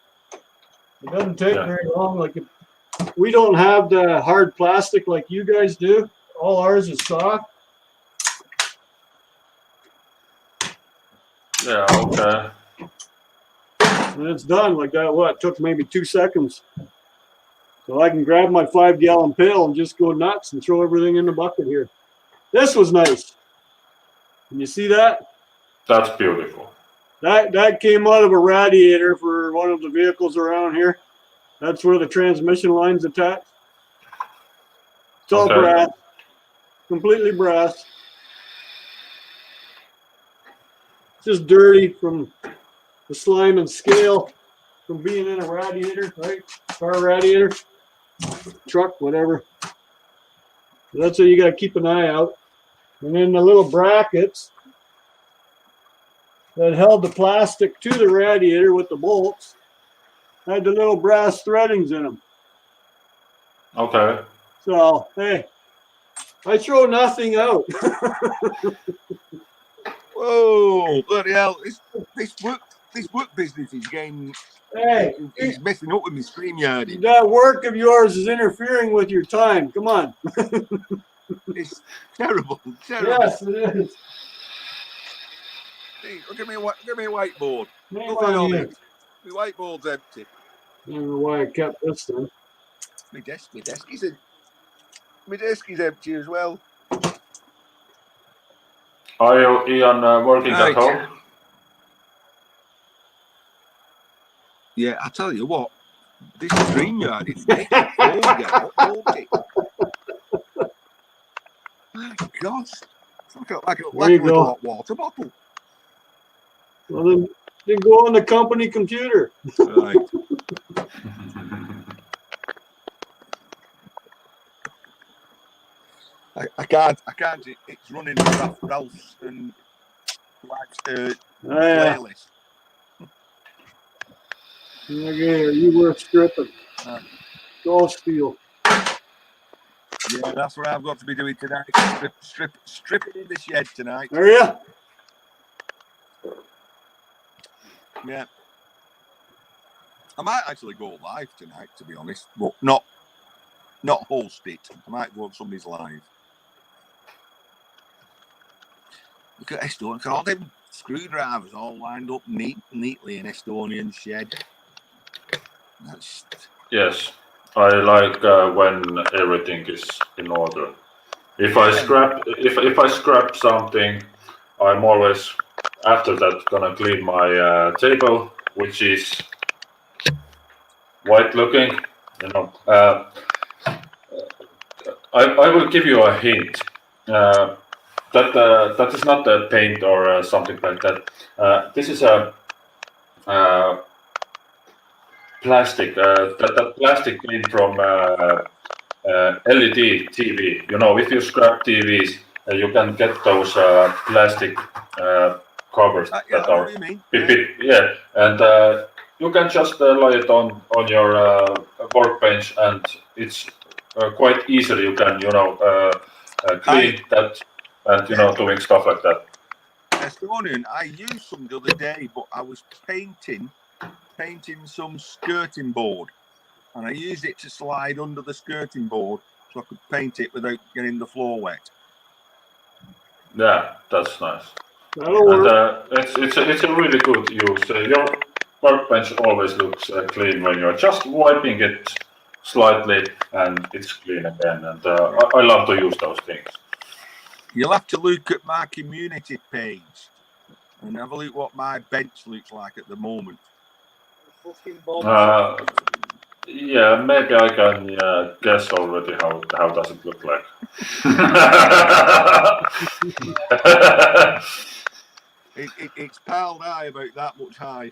It doesn't take very long. Like we don't have the hard plastic like you guys do. All ours is soft. Yeah, okay. And it's done like that. What? It took maybe 2 seconds. So I can grab my 5-gallon pail and just go nuts and throw everything in the bucket here. This was nice. Can you see that? That's beautiful. That came out of a radiator for one of the vehicles around here. That's where the transmission line's attached. It's all brass. Completely brass. Just dirty from the slime and scale from being in a radiator, right? Car radiator, truck, whatever. So that's what you got to keep an eye out. And then the little brackets that held the plastic to the radiator with the bolts had the little brass threadings in them. Okay. So, hey, I throw nothing out. Whoa, bloody hell. This work business is getting. Hey, it's messing up with my StreamYard. that work of yours is interfering with your time. Come on. It's terrible. Yes, it is. Hey, look at me a whiteboard. Hang Look at on all here. this. My whiteboard's empty. I don't know why I kept this then. My desk is empty as well. Are you, Ian, working at home? Yeah, I tell you what, this StreamYard is making hold it. My God, it's like a little hot water bottle. Well, then go on the company computer. Right. I can't. It's running Ralph's and Wag's playlist. Okay, you were stripping. All steel. Yeah, that's what I've got to be doing tonight. Stripping in the shed tonight. Are you? Yeah. I might actually go live tonight, to be honest, but not host it. I might go on somebody's live. Look at Estonia. Look at all them screwdrivers all lined up neatly in Estonian shed. Yes, I like when everything is in order. If I scrap something, I'm always after that gonna clean my table, which is white looking. I will give you a hint. That is not a paint or something like that. This is a plastic. That plastic came from LED TV. If you scrap TVs, you can get those plastic covers that are and you can just lay it on your workbench, and it's quite easily you can clean that and doing stuff like that. Estonian, I used some the other day, but I was painting some skirting board, and I used it to slide under the skirting board so I could paint it without getting the floor wet. Yeah, that's nice. That'll And work. it's a really good use. Your workbench always looks clean when you're just wiping it slightly and it's clean again. And I love to use those things. You'll have to look at my community page and have a look what my bench looks like at the moment. Yeah, maybe I can guess already how does it look like. It's piled high, about that much high.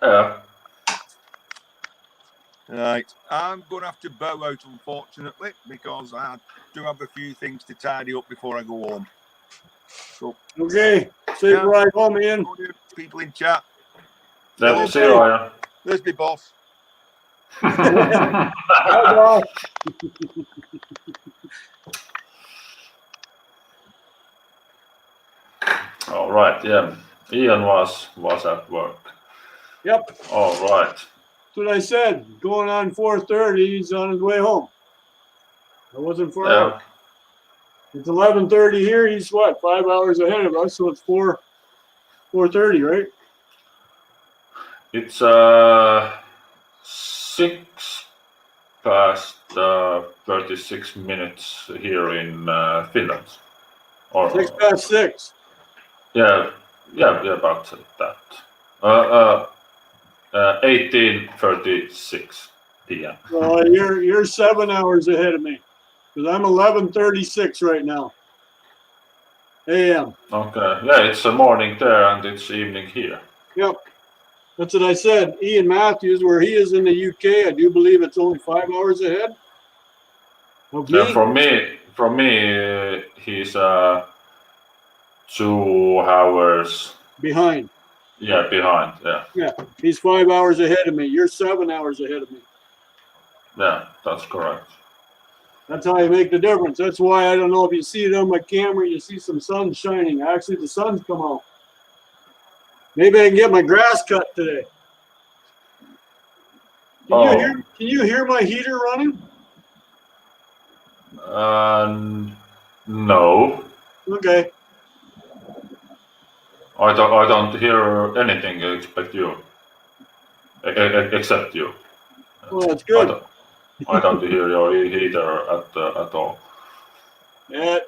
Yeah. Right, I'm going to have to bow out, unfortunately, because I do have a few things to tidy up before I go home. So, Okay. Safe ride home, Ian. people in chat. Let's see, Ryan. There's my boss. Bye, boss. All right, yeah. Ian was at work. Yep. All right. That's what I said. Going on 4:30. He's on his way home. I wasn't far out. It's 11:30 here. He's what, 5 hours ahead of us? So it's 4:30, right? It's 6 past 36 minutes here in Finland. Or 6 past 6. yeah, about that. 18:36 p.m. Well, you're 7 hours ahead of me, because I'm 11:36 right now. A.M. Okay, yeah, it's a morning there and it's evening here. Yep. That's what I said. Ian Matthews, where he is in the UK, I do believe it's only 5 hours ahead of me. From me, he's 2 hours. Behind. Yeah, behind. Yeah. Yeah. He's 5 hours ahead of me. You're 7 hours ahead of me. Yeah, that's correct. That's how you make the difference. That's why I don't know if you see it on my camera, you see some sun shining. Actually, the sun's come out. Maybe I can get my grass cut today. Can you hear my heater running? No, Okay. I don't hear anything except you. Except you. Well, that's good. I don't hear your heater at all. Yeah,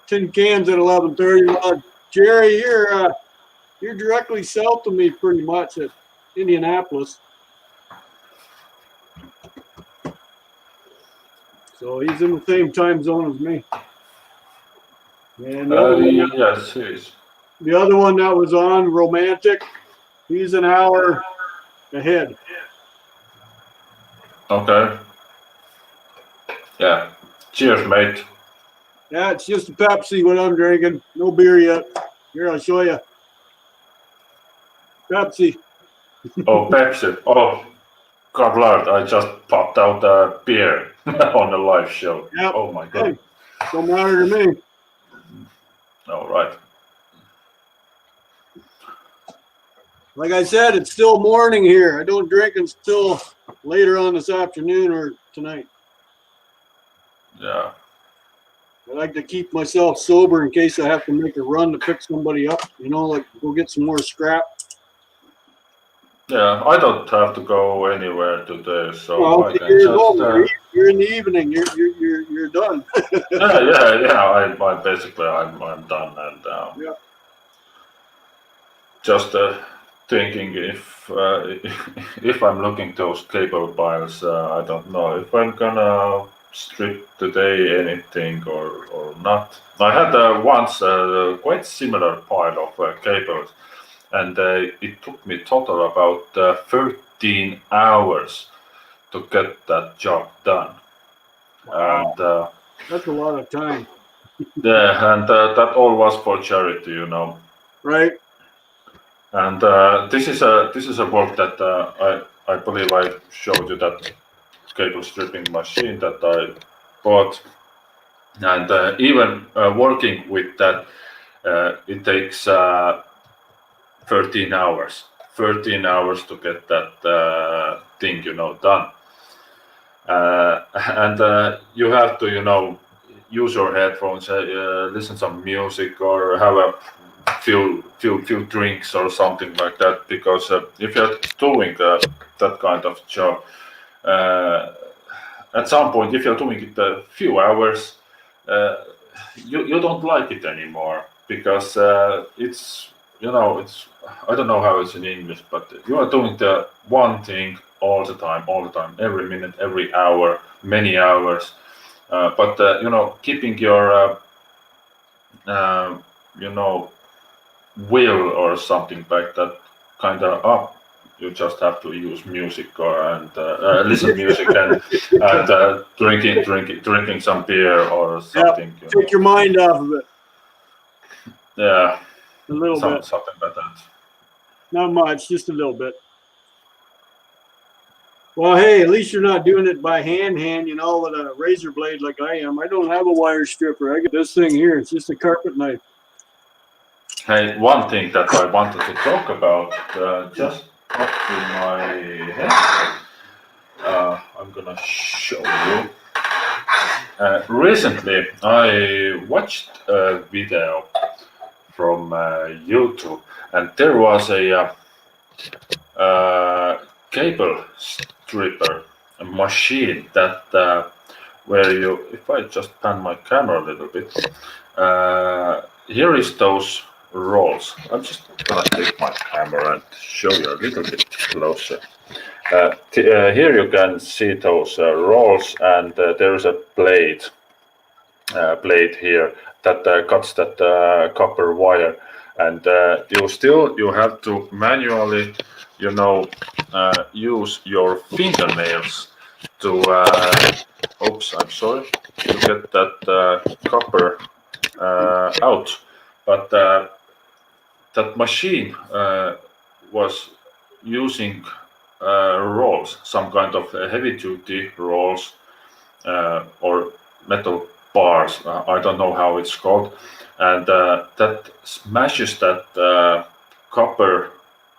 tin cans at 11:30. Well, Jerry, you're directly south of me, pretty much at Indianapolis. So he's in the same time zone as me. And Yes, he is. the other one that was on, Romantic, he's an hour ahead. Okay. Yeah. Cheers, mate. Yeah, it's just a Pepsi what I'm drinking. No beer yet. Here, I'll show you. Pepsi. Oh, Pepsi. Oh, God, Lord, I just popped out a beer on the live show. Yep. Oh, my God. Hey, don't matter to me. All right. Like I said, it's still morning here. I don't drink until later on this afternoon or tonight. Yeah. I like to keep myself sober in case I have to make a run to pick somebody up, like go get some more scrap. Yeah, I don't have to go anywhere today, so Well, I can you're, just. over. You're in the evening. You're done. yeah. I basically I'm done, and Yeah. just thinking if I'm looking those cable piles, I don't know if I'm gonna strip today anything or not. I had once a quite similar pile of cables, and it took me total about 13 hours to get that job done. Wow. And That's a lot of time. yeah, and that all was for charity, Right. And this is a work that I believe I showed you that cable stripping machine that I bought, and even working with that, it takes 13 hours. 13 hours to get that thing, done. And you have to, use your headphones, listen some music, or have a few drinks or something like that. Because if you're doing that kind of job, at some point, if you're doing it a few hours, you don't like it anymore, because it's I don't know how it's in English, but you are doing the one thing all the time, every minute, every hour, many hours. But keeping your will or something like that kind of up, you just have to use music and listen music and drinking some beer or something. Take your mind off of it Yeah, a little bit. something like that. Not much, just a little bit. Well, hey, at least you're not doing it by hand, with a razor blade like I am. I don't have a wire stripper. I got this thing here. It's just a carpet knife. Hey, one thing that I wanted to talk about just popped in my head. I'm gonna show you. Recently, I watched a video from YouTube, and there was a cable stripper machine that where you, if I just pan my camera a little bit, here is those rolls. I'm just gonna take my camera and show you a little bit closer. Here you can see those rolls, and there is a blade here that cuts that copper wire, and you have to manually use your fingernails to I'm sorry, to get that copper out. But that machine was using rolls, some kind of heavy duty rolls, or metal bars. I don't know how it's called, and that smashes that copper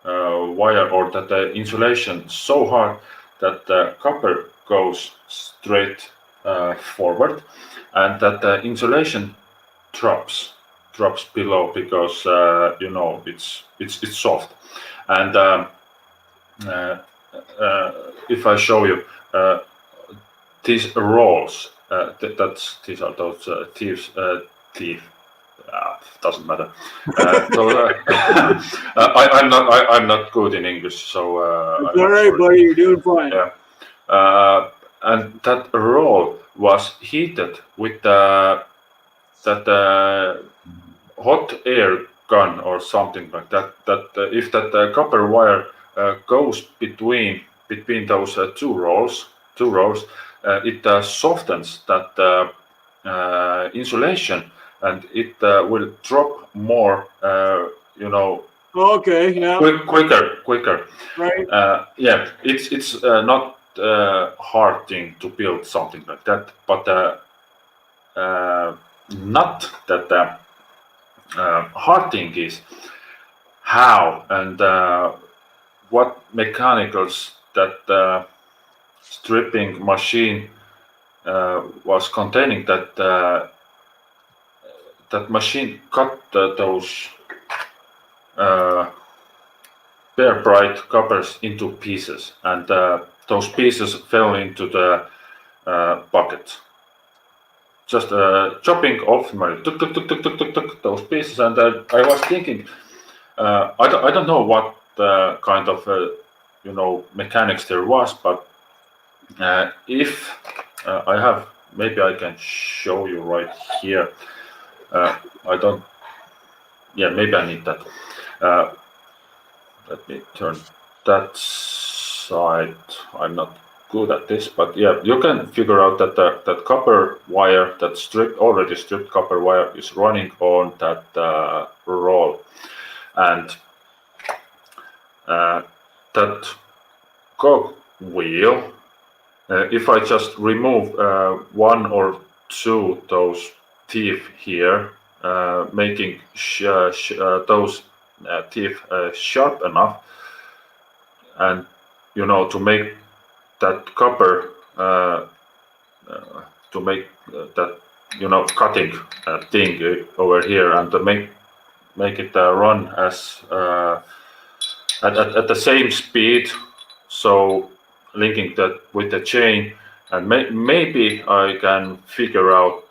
wire, or that insulation, so hard that the copper goes straight forward, and that the insulation drops below, because it's soft. And if I show you these rolls, these are those teeth. Doesn't matter. I'm not good in English, so It's all right, buddy. You're doing fine. Yeah. And that roll was heated with that hot air gun or something like that. If that copper wire goes between those two rolls, it softens that insulation, and it will drop more. Okay, yeah. Quicker. Right. Yeah, it's not hard thing to build something like that, but not that hard thing is how and what mechanicals that stripping machine was containing, that machine cut those bare bright coppers into pieces, and those pieces fell into the bucket. Just chopping off those pieces, and I was thinking, I don't know what kind of mechanics there was, but if I have, maybe I can show you right here. I don't. Yeah, maybe I need that. Let me turn that side. I'm not good at this, but yeah, you can figure out that that copper wire, that already stripped copper wire, is running on that roll, and that cog wheel, if I just remove one or two those teeth here, making those teeth sharp enough, and to make that copper to make that cutting thing over here, and to make it run as at the same speed, so linking that with the chain, and maybe I can figure out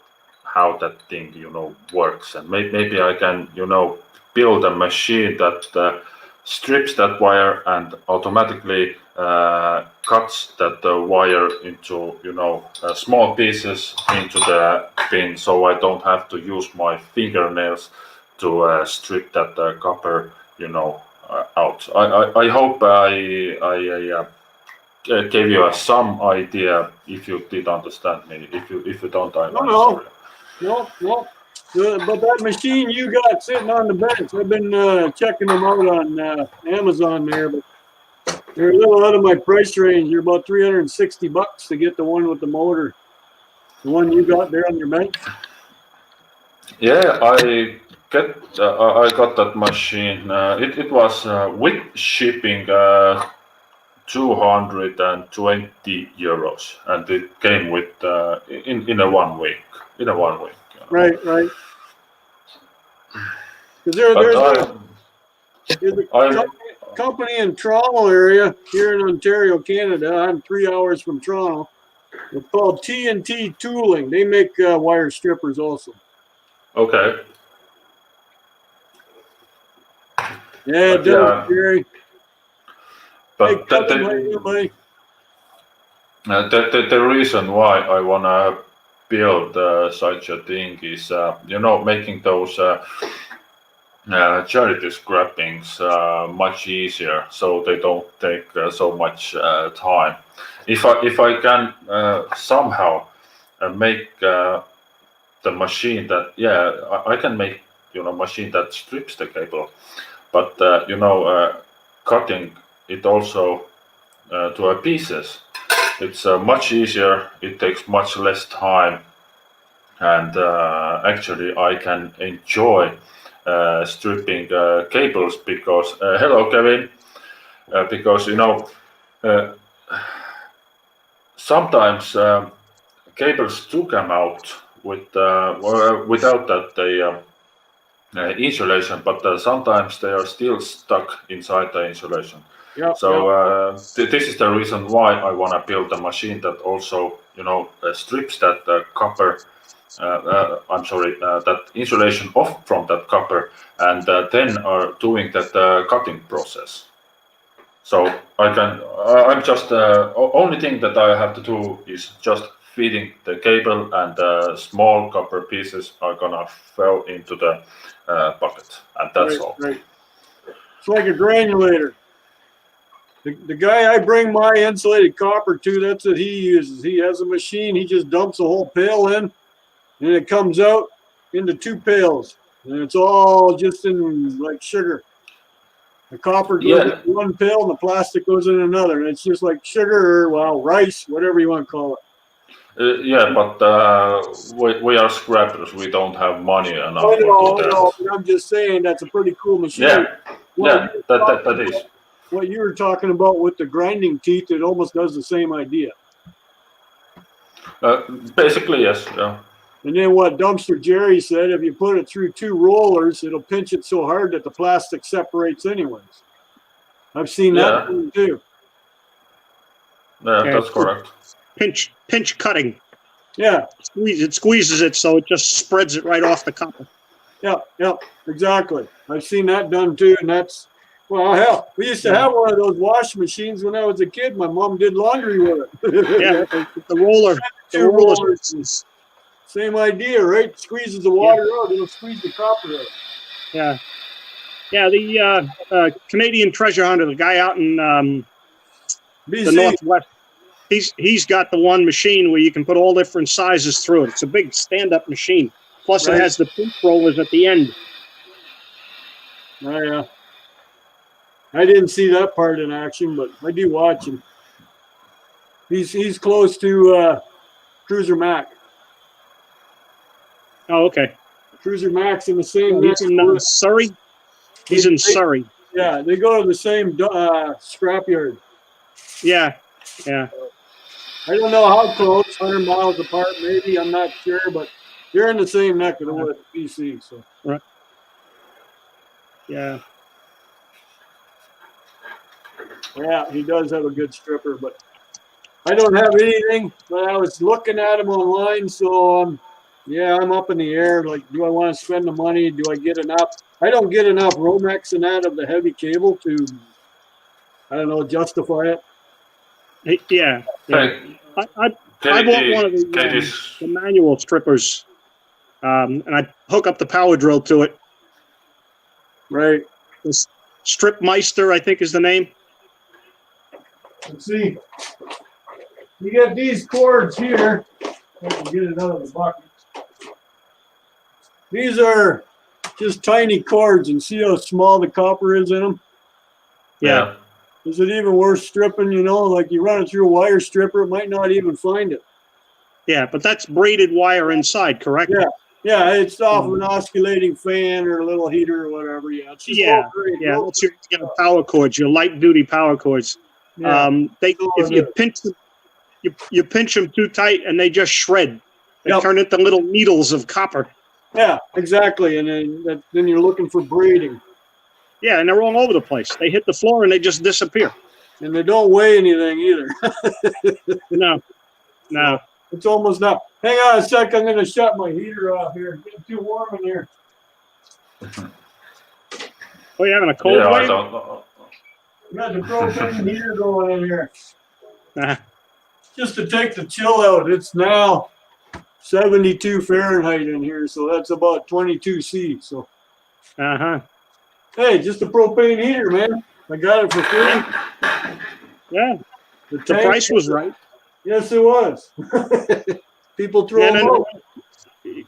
how that thing works, and maybe I can build a machine that strips that wire and automatically cuts that wire into small pieces into the pin, so I don't have to use my fingernails to strip that copper out. I hope I gave you some idea. If you did understand me, if you don't, I'm sorry. No. But that machine you got sitting on the bench, I've been checking them out on Amazon there, but they're a little out of my price range. They're about $360 to get the one with the motor. The one you got there on your bench. Yeah, I got that machine. It was with shipping 220 euros, and it came with in a 1 week. Right. Because there's a company in Toronto area here in Ontario, Canada. I'm 3 hours from Toronto. It's called TNT Tooling. They make wire strippers also. Okay. Yeah, it does, Gary. But Hey, the reason why I wanna build such a thing is making those charity scrappings much easier, so they don't take so much time. If I can somehow make the machine that I can make machine that strips the cable, but cutting it also to pieces, it's much easier. It takes much less time, and actually I can enjoy stripping cables because hello Kevin, because sometimes cables do come out without that insulation, but sometimes they are still stuck inside the insulation. So this is the reason why I want to build a machine that also strips that copper. That insulation off from that copper, and then are doing that cutting process. So I'm just only thing that I have to do is just feeding the cable, and small copper pieces are gonna fall into the bucket, and that's all. Right. It's like a granulator. The guy I bring my insulated copper to, that's what he uses. He has a machine. He just dumps a whole pail in, and it comes out into 2 pails, and it's all just in like sugar. The copper goes in one pail, and the plastic goes in another, and it's just like sugar or rice, whatever you want to call it. But we are scrappers. We don't have money enough. I know, but I'm just saying that's a pretty cool machine. That is. What you were talking about with the grinding teeth, it almost does the same idea. Basically, yes. Yeah. And then what Dumpster Jerry said, if you put it through 2 rollers, it'll pinch it so hard that the plastic separates anyways. I've seen that too. Yeah, that's correct. Pinch cutting. Yeah. It squeezes it so it just spreads it right off the copper. Yeah, exactly. I've seen that done too, and that's, well, hell, we used to have one of those wash machines when I was a kid. My mom did laundry with it. Yeah, the roller. Two rollers. Same idea, right? Squeezes the water out, it'll squeeze the copper out. Yeah. Yeah, the Canadian treasure hunter, the guy out in the Northwest, he's got the one machine where you can put all different sizes through it. It's a big stand-up machine. Plus, it has the pinch rollers at the end. Oh, yeah. I didn't see that part in action, but I do watch him. He's close to Cruiser Mac. Oh, okay. Cruiser Mac's in the same. He's in Surrey. He's in Surrey. Yeah, they go to the same scrapyard. Yeah, yeah. I don't know how close, 100 miles apart, maybe. I'm not sure, but they're in the same neck of the woods, BC. So. Right. Yeah. Yeah, he does have a good stripper, but I don't have anything. But I was looking at him online, so yeah, I'm up in the air. Like, do I want to spend the money? Do I get enough? I don't get enough Romex and that of the heavy cable to, I don't know, justify it. Yeah. Hey, I bought one of the manual strippers, and I hook up the power drill to it. Right. This Strip Meister, I think, is the name. Let's see. You got these cords here. I can get it out of the bucket. These are just tiny cords, and see how small the copper is in them? Yeah. Is it even worth stripping? You know, like you run it through a wire stripper, it might not even find it. Yeah, but that's braided wire inside, correct? Yeah. Yeah, it's off an oscillating fan or a little heater or whatever. Yeah. It's just Yeah. great. Yeah, that's your power cords, your light duty power cords. Yeah. If you pinch them, you pinch them too tight, and they just shred. They Yep. turn into little needles of copper. Yeah, exactly. And then you're looking for braiding. Yeah, and they're all over the place. They hit the floor and they just disappear. And they don't weigh anything either. No. It's almost not. Hang on a sec. I'm going to shut my heater off here. It's getting too warm in here. Oh, you're having a cold Yeah, I wave? don't know. Got the propane heater going in here. Uh-huh. Just to take the chill out. It's now 72 Fahrenheit in here, so that's about 22 C. So, Uh-huh. hey, just a propane heater, man. I got it for free. Yeah, the tank- price was right. Yes, it was. People throw them out.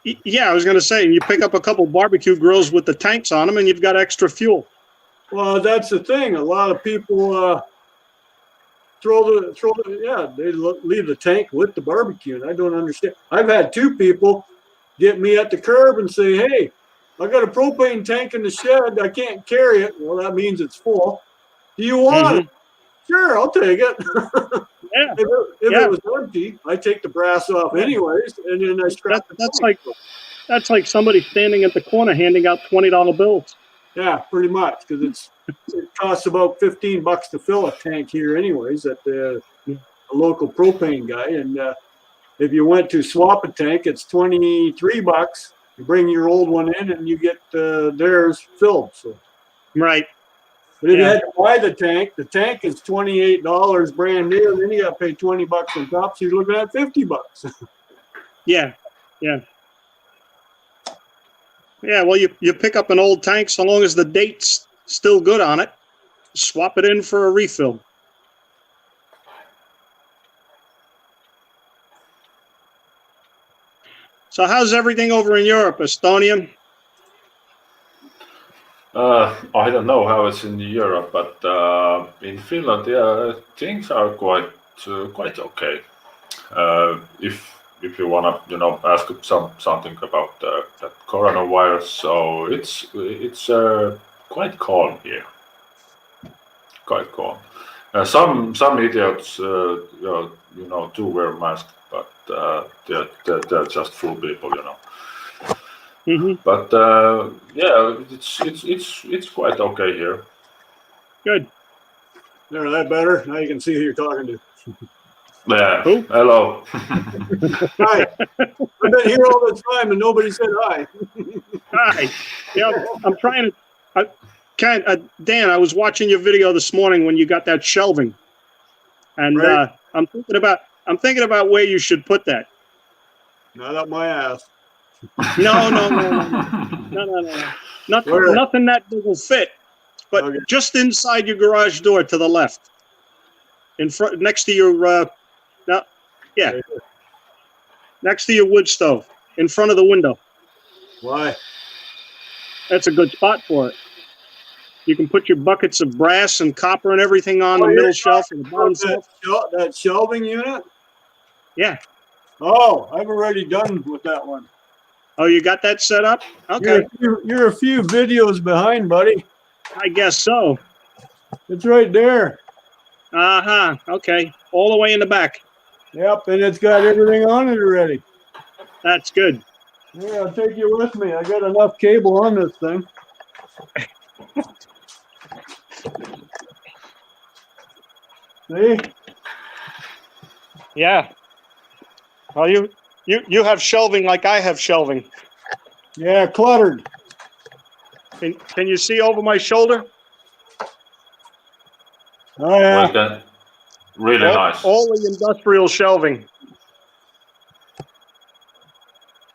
Yeah, I was going to say, you pick up a couple barbecue grills with the tanks on them, and you've got extra fuel. Well, that's the thing. A lot of people they leave the tank with the barbecue, and I don't understand. I've had two people get me at the curb and say, "Hey, I got a propane tank in the shed. I can't carry it." Well, that means it's full. Do you want it? Sure, I'll take it. Yeah, If it was empty, I take the brass off anyways, and then I scrap that's like somebody standing at the corner handing out $20 bills. Yeah, pretty much, because it costs about $15 to fill a tank here, anyways, at the local propane guy. And if you went to swap a tank, it's $23. You bring your old one in, and you get theirs filled. So, Right. but if you had to buy the tank is $28 brand new, and then you got to pay $20 on top. So you're looking at $50. Yeah. Yeah, well, you pick up an old tank so long as the date's still good on it. Swap it in for a refill. So how's everything over in Europe, Estonia? I don't know how it's in Europe, but in Finland, yeah, things are quite okay. If you wanna, ask something about that coronavirus, so it's quite calm here. Quite calm. Some idiots, do wear masks, but they're just fool people, Mm-hmm. But yeah, it's quite okay here. Good. There, that better? Now you can see who you're talking to. Yeah. Who? Hello. Hi. I've been here all the time, and nobody said hi. Hi. Yeah, I'm trying to. Dan, I was watching your video this morning when you got that shelving, and Right. I'm thinking about where you should put that. Not up my ass. No. Where? Nothing that big will fit, but Okay. just inside your garage door to the left, in front, next to your next to your wood stove, in front of the window. Why? That's a good spot for it. You can put your buckets of brass and copper and everything on the middle shelf and the bottom shelf. That shelving unit? Yeah. Oh, I've already done with that one. Oh, you got that set up? Okay. You're a few videos behind, buddy. I guess so. It's right there. Uh-huh. Okay. All the way in the back. Yep, and it's got everything on it already. That's good. Yeah, I'll take you with me. I got enough cable on this thing. See? Yeah. Well, you have shelving like I have shelving. Yeah, cluttered. Can you see over my shoulder? Oh, yeah. Well done. Really nice. All the industrial shelving.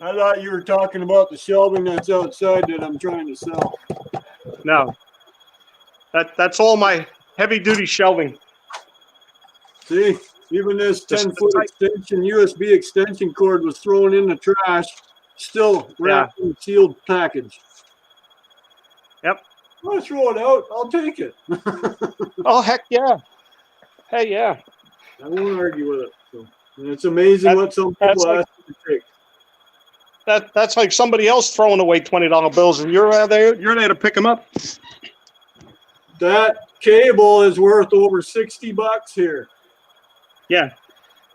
I thought you were talking about the shelving that's outside that I'm trying to sell. No. That's all my heavy-duty shelving. See? Even this Just 10-foot the type- extension, USB extension cord was thrown in the trash, still wrapped in a sealed package. Yep. I'll throw it out. I'll take it. Oh, heck yeah. Hey, yeah. I won't argue with it. So, and it's amazing That- what some that's people like- ask you to take. That's like somebody else throwing away $20 bills, and you're there to pick them up. That cable is worth over $60 here. Yeah.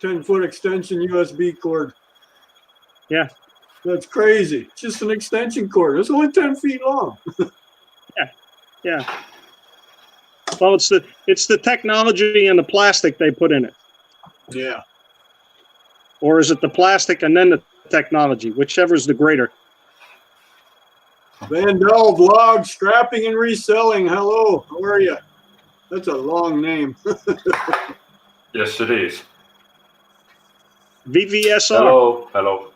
10-foot extension USB cord. Yeah. That's crazy. It's just an extension cord. It's only 10 feet long. Yeah. Well, it's the technology and the plastic they put in it, Yeah. or is it the plastic and then the technology? Whichever's the greater. Vandal Vlog, scrapping and reselling. Hello. How are you? That's a long name. Yes, it is. VVSR. Hello, hello.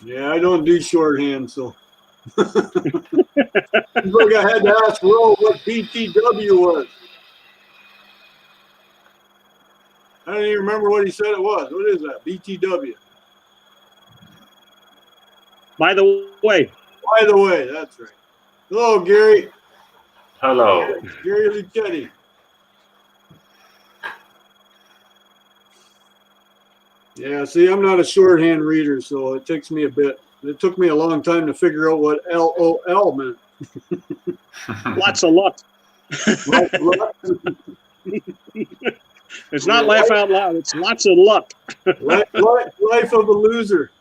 Yeah, I don't do shorthand, so. Look, I had to ask Will what BTW was. I don't even remember what he said it was. What is that? BTW. By the way, By the way, that's right. Hello, Gary. Hello. Gary Luchetti. Yeah, see, I'm not a shorthand reader, so it takes me a bit. It took me a long time to figure out what LOL meant. lots of luck. It's not laugh out loud. It's lots of luck. Life of a loser.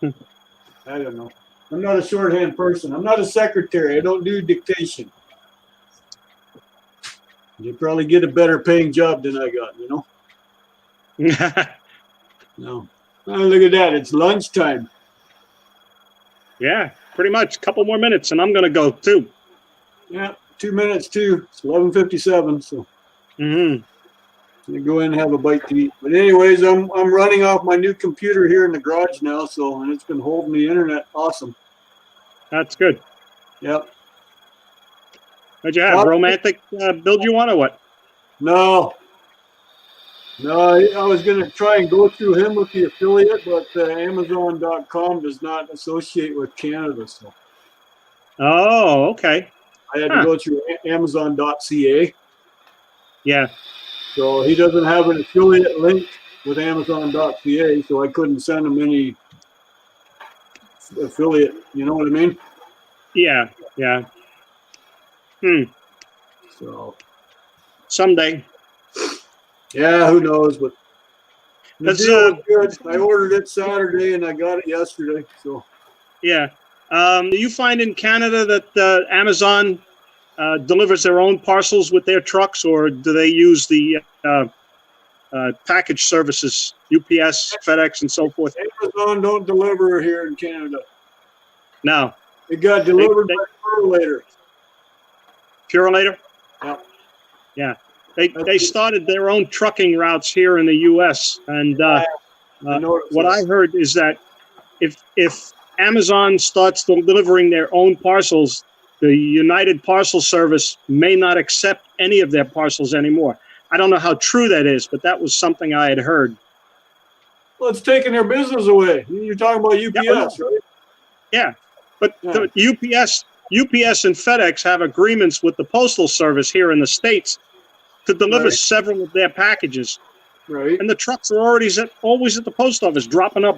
I don't know. I'm not a shorthand person. I'm not a secretary. I don't do dictation. You probably get a better paying job than I got, you know? No. Oh, look at that. It's lunchtime. Yeah, pretty much. A couple more minutes, and I'm going to go too. Yeah, 2 minutes too. It's 11:57, so Mm-hmm. I go in and have a bite to eat. But anyways, I'm running off my new computer here in the garage now, so and it's been holding the internet awesome. That's good. Yep. What'd you have? Romantic build you want or what? No, I was going to try and go through him with the affiliate, but Amazon.com does not associate with Canada, so Oh, okay. I had to go through Amazon.ca. Yeah. So he doesn't have an affiliate link with Amazon.ca, so I couldn't send him any affiliate. You know what I mean? Yeah. Yeah. So Someday. yeah, who knows? But the That's, deal was good. I ordered it Saturday and I got it yesterday. So Yeah. Do you find in Canada that Amazon delivers their own parcels with their trucks, or do they use the package services, UPS, FedEx, and so forth? Amazon don't deliver here in Canada. No. It got delivered They- by Purolator. Purolator? Yep. Yeah. They started their own trucking routes here in the U.S. And I noticed what I that. heard is that if Amazon starts delivering their own parcels, the United Parcel Service may not accept any of their parcels anymore. I don't know how true that is, but that was something I had heard. Well, it's taking their business away. You're talking about UPS, right? But the UPS and FedEx have agreements with the Postal Service here in the States to deliver Right. several of their packages. Right. And the trucks are always at the post office dropping up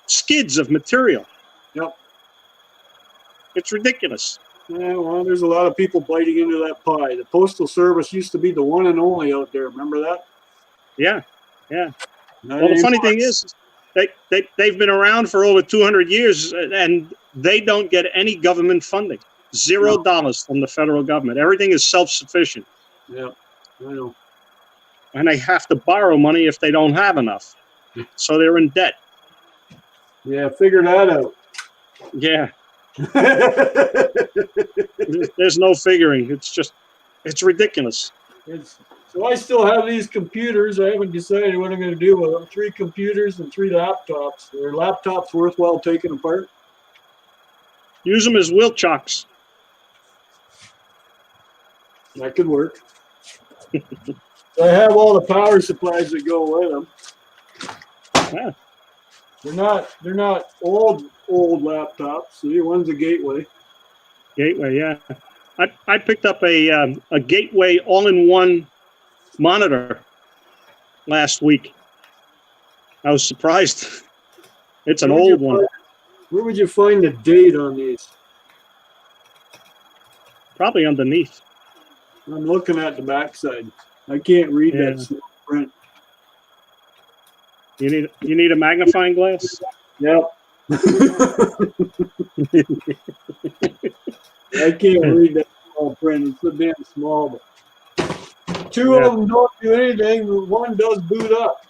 skids of material. Yep. It's ridiculous. Yeah, well, there's a lot of people biting into that pie. The Postal Service used to be the one and only out there. Remember that? Yeah. Not Well, the funny thing is, they've been around for over 200 years, and they don't get any government funding. $0 from the federal government. Everything is self-sufficient, Yeah, I know. and they have to borrow money if they don't have enough. So they're in debt. Yeah, figure that out. Yeah, there's no figuring. It's ridiculous. So I still have these computers. I haven't decided what I'm going to do with them. 3 computers and 3 laptops. Are laptops worthwhile taking apart? Use them as wheel chocks. That could work. I have all the power supplies that go with them. Yeah. They're not old laptops. See, one's a Gateway. Gateway, yeah. I picked up a Gateway all-in-one monitor last week. I was surprised. It's an old one. Where would you find the date on these? Probably underneath. I'm looking at the backside. I can't read Yeah. that small print. You need a magnifying glass? Yep. I can't read that small print. It's so damn small. But 2 of them don't do anything, but one does boot up.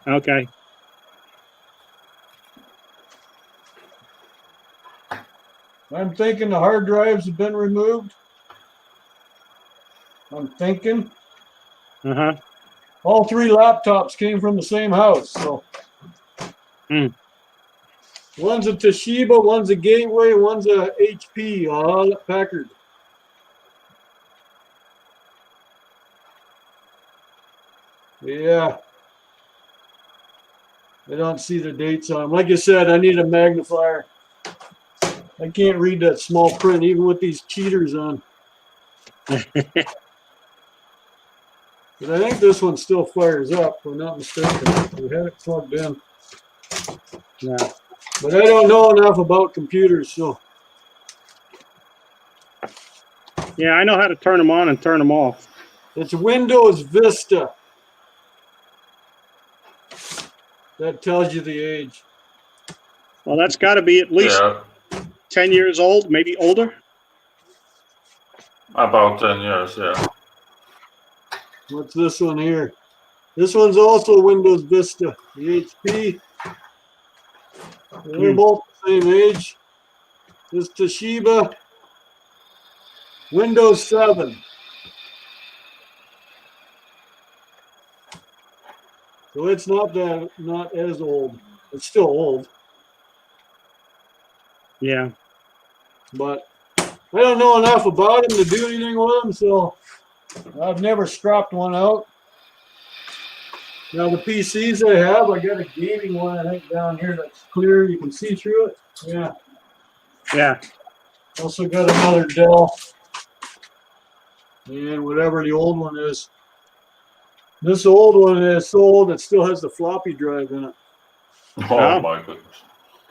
Okay. I'm thinking the hard drives have been removed. I'm thinking. Uh-huh. All 3 laptops came from the same house, so. One's a Toshiba, one's a Gateway, one's a HP, Hewlett Packard. Yeah. I don't see the dates on them. Like I said, I need a magnifier. I can't read that small print, even with these cheaters on. But I think this one still fires up, if I'm not mistaken. We have it plugged in. Yeah. But I don't know enough about computers, so. Yeah, I know how to turn them on and turn them off. It's Windows Vista. That tells you the age. Well, that's got to be at least Yeah, 10 years old, maybe older. about 10 years, yeah. What's this one here? This one's also Windows Vista. The HP. They're both the same age. This Toshiba. Windows 7. So it's not as old. It's still old, Yeah. but I don't know enough about them to do anything with them, so I've never stropped one out. Now the PCs I have, I got a gaming one I think down here that's clear. You can see through it. Yeah. Yeah. Also got another Dell. And whatever the old one is. This old one is so old it still has the floppy drive in it. Oh Wow. my goodness.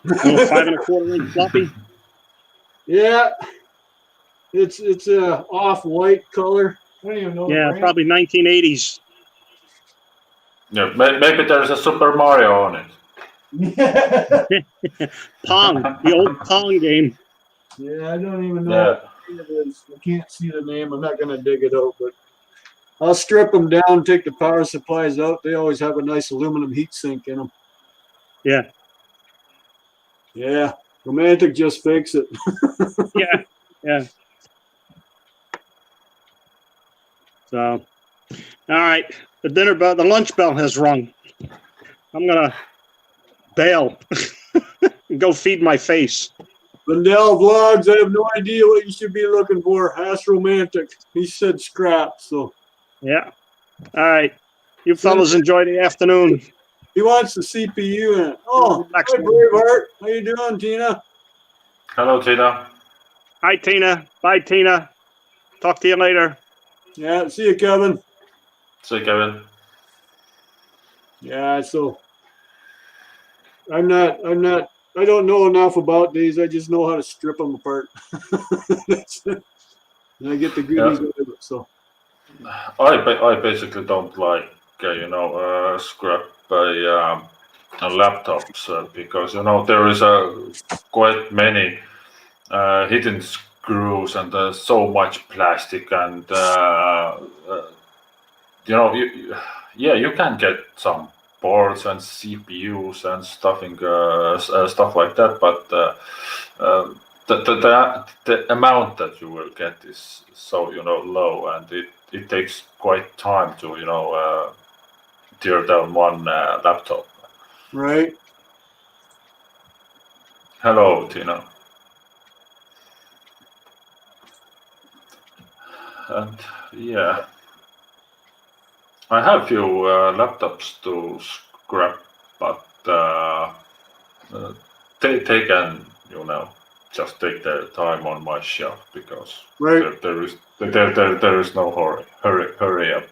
Little 5 1/4 inch floppy. Yeah. It's a off-white color. I don't even know. the Yeah, brand. probably 1980s. Yeah, maybe there's a Super Mario on it. Pong, the old Pong game. Yeah, I don't even know Yeah. what it is. I can't see the name. I'm not going to dig it out, but I'll strip them down, take the power supplies out. They always have a nice aluminum heat sink in them. Yeah. Yeah, Romantic just fix it. Yeah. Yeah. So, all right. The lunch bell has rung. I'm going to bail and go feed my face. Lindell Vlogs, I have no idea what you should be looking for. Ask Romantic. He said scrap, so. Yeah. All right. You fellas enjoy the afternoon. He wants the CPU in it. Oh, Next hi, one. Braveheart. How you doing, Tina? Hello, Tina. Hi, Tina. Bye, Tina. Talk to you later. Yeah, see you, Kevin. Say, Kevin. Yeah, so I don't know enough about these. I just know how to strip them apart. And I get the goodies out of it. So I basically don't like scrap laptops because there is quite many hidden screws and so much plastic and you can get some boards and CPUs and stuff like that, but the amount that you will get is so low, and it takes quite time to tear down one laptop. right. Hello, Tina. And yeah, I have few laptops to scrap, but they can just take their time on my shelf because Right. there is no hurry up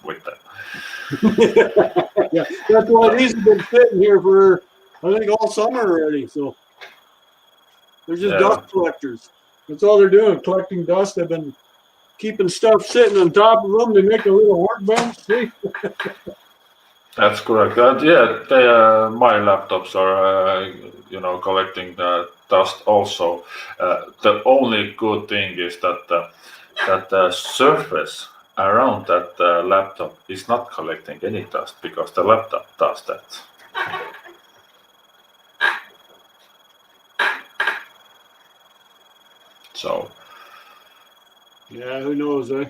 with that. Yeah, that's why these have been sitting here for I think all summer already. So they're just Yeah. dust collectors. That's all they're doing, collecting dust. They've been keeping stuff sitting on top of them to make a little workbench. See? That's correct. Yeah, my laptops are collecting the dust also. The only good thing is that the surface around that laptop is not collecting any dust because the laptop does that. So Yeah, who knows, eh?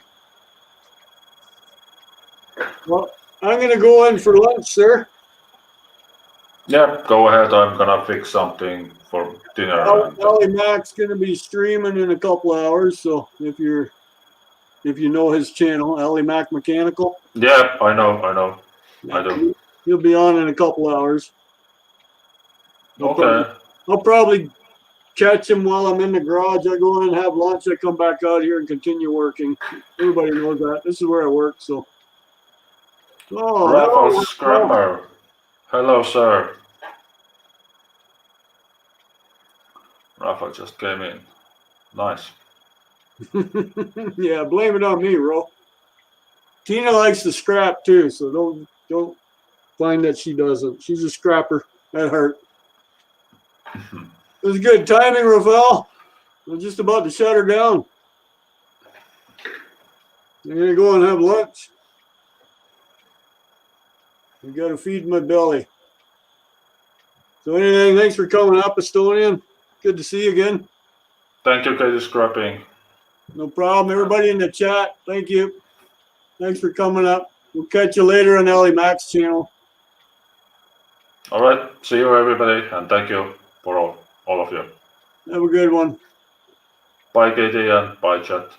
Well, I'm gonna go in for lunch, sir. yeah, go ahead. I'm gonna fix something for dinner. And, Ellie Mac's gonna be streaming in a couple hours, so if you know his channel, Ellie Mac Mechanical, yeah, I know. I do. he'll be on in a couple hours. Okay. I'll probably catch him while I'm in the garage. I go in and have lunch. I come back out here and continue working. Everybody knows that. This is where I work, so. Oh, Raffle hello. Scrapper. Hello, sir. Rafa just came in. Nice. Yeah, blame it on me, Ro. Tina likes to scrap too, so don't find that she doesn't. She's a scrapper at heart. It was good timing, Rafael. I'm just about to shut her down. I'm gonna go and have lunch. I gotta feed my belly. So anything, thanks for coming up, Estonian. Good to see you again. Thank you, Katie Scrapping. No problem. Everybody in the chat, thank you. Thanks for coming up. We'll catch you later on Ellie Mac's channel. All right. See you, everybody, and thank you for all of you. Have a good one. Bye, Katie, and bye, chat.